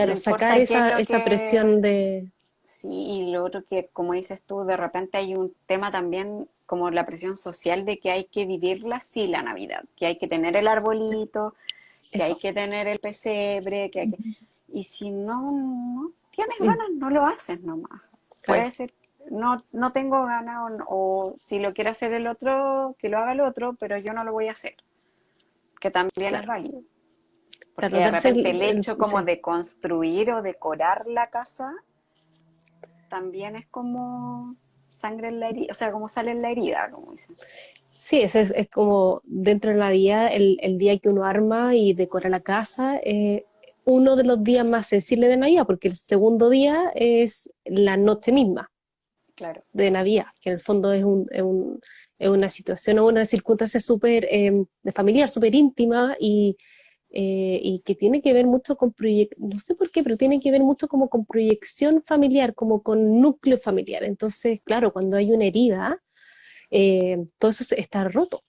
No Claro, sacar importa qué es lo esa que, presión de... sí, y lo otro que, como dices tú, de repente hay un tema también como la presión social de que hay que vivirla así la Navidad, que hay que tener el Eso. arbolito, que hay Eso. que tener el pesebre, que hay que... Ujú. Y si no tienes Mm, ganas, no lo haces nomás. claro, Puede ser, no tengo ganas o si lo quiere hacer el otro, que lo haga el otro, pero yo no lo voy a hacer, que también es claro. válido. Porque Claro, de darse repente el hecho como sí. de construir o decorar la casa también es como sangre en la herida, o sea, como sale en la herida, como dicen. Sí, es como dentro de la vida, el día que uno arma y decora la casa, uno de los días más sensibles de Navidad, porque el segundo día es la noche misma Claro, de Navidad, que en el fondo es una situación o una circunstancia súper de familiar, súper íntima y que tiene que ver mucho con no sé por qué, pero tiene que ver mucho como con proyección familiar, como con núcleo familiar. Entonces, claro, cuando hay una herida, todo eso está roto.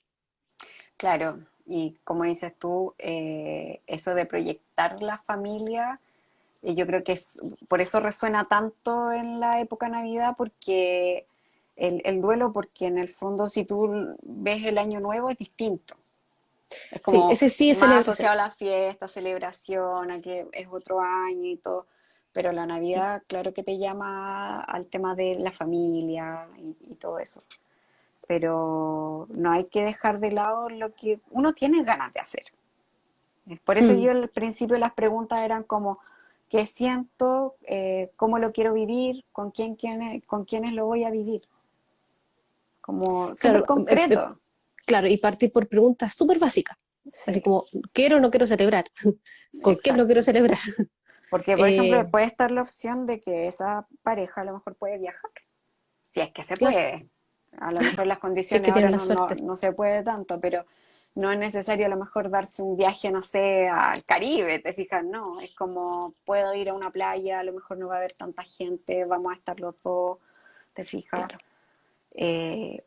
claro. Y como dices tú, eso de proyectar la familia. Y yo creo que por eso resuena tanto en la época de Navidad, porque el duelo, porque en el fondo si tú ves el año nuevo es distinto. Es Sí, como ese sí es más celebración. asociado a la fiesta, celebración, a que es otro año y todo. Pero la Navidad, claro que te llama al tema de la familia y todo eso. Pero no hay que dejar de lado lo que uno tiene ganas de hacer. Por eso Mm, yo al principio las preguntas eran como, ¿qué siento? ¿Cómo lo quiero vivir? Con quiénes lo voy a vivir? Como súper claro, concreto. claro, y partir por preguntas súper básicas, así Sí, como, ¿quiero o no quiero celebrar? ¿Con quién lo quiero exacto. celebrar? Porque, por ejemplo, Eh, puede estar la opción de que esa pareja a lo mejor puede viajar, si es que se claro, puede. A lo mejor las si es condiciones que tienen ahora la no, suerte. no se puede tanto, pero no es necesario a lo mejor darse un viaje, no sé, al Caribe, te fijas, no, es como puedo ir a una playa, a lo mejor no va a haber tanta gente, vamos a estar los dos, te fijas. Claro.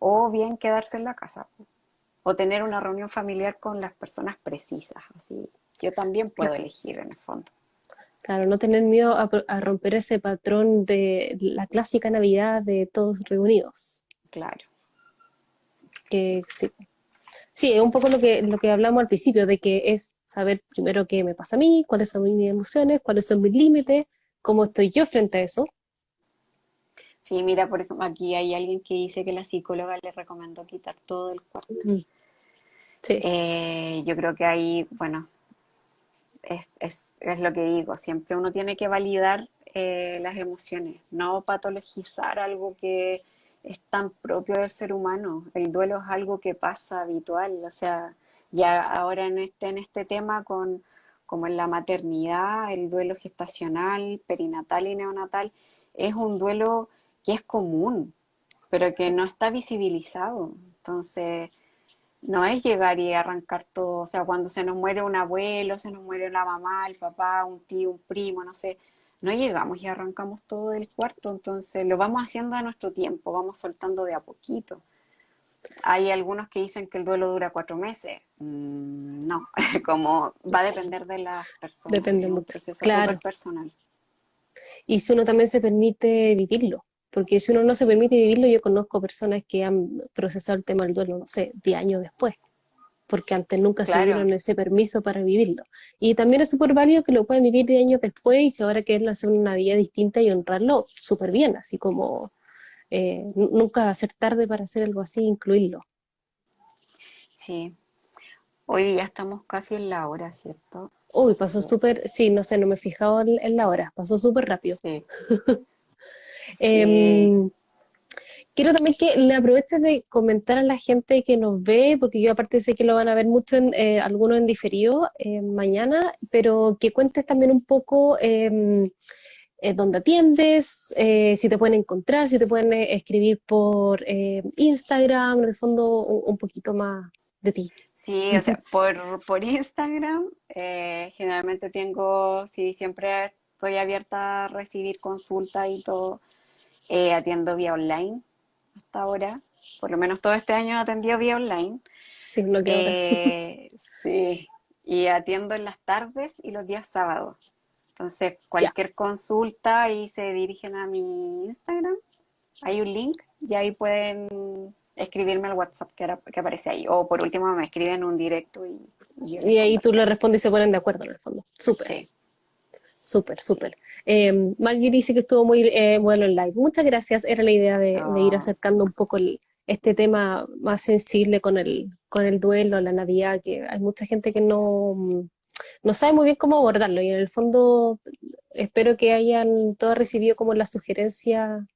O bien quedarse en la casa, o tener una reunión familiar con las personas precisas, así. Yo también puedo Claro. elegir en el fondo, Claro, no tener miedo a romper ese patrón de la clásica Navidad de todos reunidos. claro, sí, Que sí, sí, es un poco lo que hablamos al principio, de que es saber primero qué me pasa a mí, cuáles son mis emociones, cuáles son mis límites, cómo estoy yo frente a eso. sí, mira, por ejemplo, aquí hay alguien que dice que la psicóloga le recomendó quitar todo el cuarto. Mm, sí, Yo creo que ahí, bueno, es lo que digo, siempre uno tiene que validar las emociones, no patologizar algo que es tan propio del ser humano. El duelo es algo que pasa habitual, o sea, ya ahora en este tema con como en la maternidad, el duelo gestacional, perinatal y neonatal, es un duelo que es común, pero que sí, no está visibilizado. Entonces, no es llegar y arrancar todo, o sea, cuando se nos muere un abuelo, se nos muere la mamá, el papá, un tío, un primo, no sé, no llegamos y arrancamos todo del cuarto, entonces lo vamos haciendo a nuestro tiempo, vamos soltando de a poquito. Hay algunos que dicen que el duelo dura 4 meses. No, como va a depender de las personas, depende es un mucho. proceso súper Claro, personal. y si uno también se permite vivirlo, porque si uno no se permite vivirlo, yo conozco personas que han procesado el tema del duelo, no sé, 10 años después, porque antes nunca se Claro, dieron ese permiso para vivirlo. Y también es súper válido que lo puedan vivir 10 años después y si ahora quieren hacer una vida distinta y honrarlo, súper bien, así como nunca va a ser tarde para hacer algo así, incluirlo. sí. Hoy ya estamos casi en la hora, ¿cierto? Uy, pasó Súper. súper, sí, no sé, no me he fijado en la hora, pasó súper rápido. Sí, sí. Em, Quiero también que le aproveches de comentar a la gente que nos ve, porque yo aparte sé que lo van a ver mucho, algunos en diferido mañana, pero que cuentes también un poco dónde atiendes, si te pueden encontrar, si te pueden escribir por Instagram, en el fondo un poquito más de ti. Sí, o sea, por Instagram generalmente tengo, sí, siempre estoy abierta a recibir consultas y todo. Atiendo vía online hasta ahora. Por lo menos todo este año he atendido vía online. Sí, no queda otra. Sí, y atiendo en las tardes y los días sábados. Entonces, Ya, cualquier consulta y se dirigen a mi Instagram, hay un link y ahí pueden escribirme al WhatsApp que aparece ahí. O por último me escriben un directo y yo les y ahí tú le converso. respondes y se ponen de acuerdo en el fondo. Súper. Sí, Súper, sí. súper. Marjorie dice que estuvo muy bueno el live. Muchas gracias. Era la idea de ir Oh, acercando un poco este tema más sensible con el duelo, la Navidad, que hay mucha gente que no sabe muy bien cómo abordarlo y en el fondo espero que hayan todos recibido como la sugerencia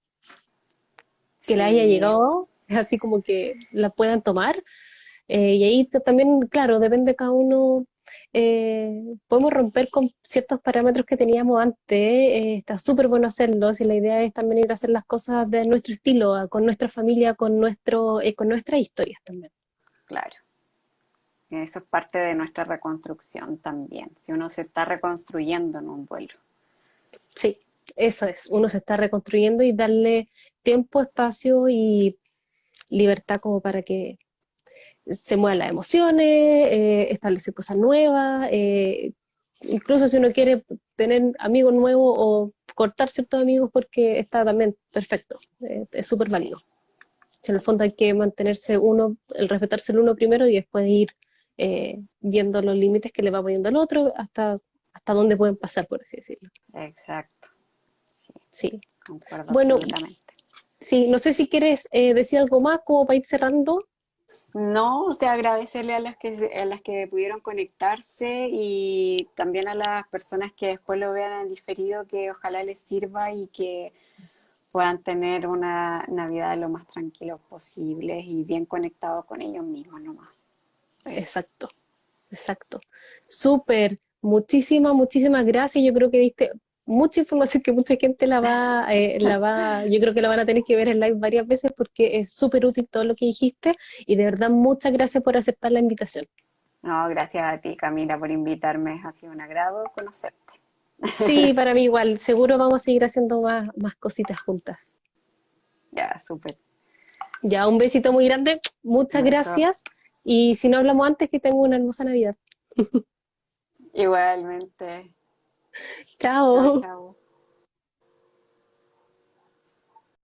que le haya sí, llegado, así como que la puedan tomar y ahí también, claro, depende de cada uno. Podemos romper con ciertos parámetros que teníamos antes. Está súper bueno hacerlo. Si la idea es también ir a hacer las cosas de nuestro estilo, con nuestra familia, con nuestras historias también. claro. Eso es parte de nuestra reconstrucción también. Si uno se está reconstruyendo en un vuelo. Sí, eso es. Uno se está reconstruyendo y darle tiempo, espacio y libertad como para que se muevan las emociones, establecer cosas nuevas, incluso si uno quiere tener amigos nuevos o cortar ciertos amigos porque está también perfecto, es súper Sí, válido. En el fondo hay que mantenerse uno, el respetarse el uno primero y después ir viendo los límites que le va poniendo el otro hasta dónde pueden pasar, por así decirlo. exacto. Sí, Sí. concuerdo Bueno, absolutamente. sí, no sé si quieres decir algo más como para ir cerrando. No, o sea, agradecerle a las que pudieron conectarse y también a las personas que después lo vean en diferido, que ojalá les sirva y que puedan tener una Navidad lo más tranquilos posible y bien conectados con ellos mismos nomás. Eso. Exacto. Exacto. Súper. Muchísimas gracias. Yo creo que diste mucha información que mucha gente yo creo que la van a tener que ver en live varias veces porque es súper útil todo lo que dijiste y de verdad muchas gracias por aceptar la invitación. No, gracias a ti, Camila, por invitarme. Ha sido un agrado conocerte. Sí, para mí igual. Seguro vamos a seguir haciendo más cositas juntas. Ya, súper. Ya, un besito muy grande. Un Muchas beso. gracias. Y si no hablamos antes, que tengo una hermosa Navidad. Igualmente. Chao, Chao. chao.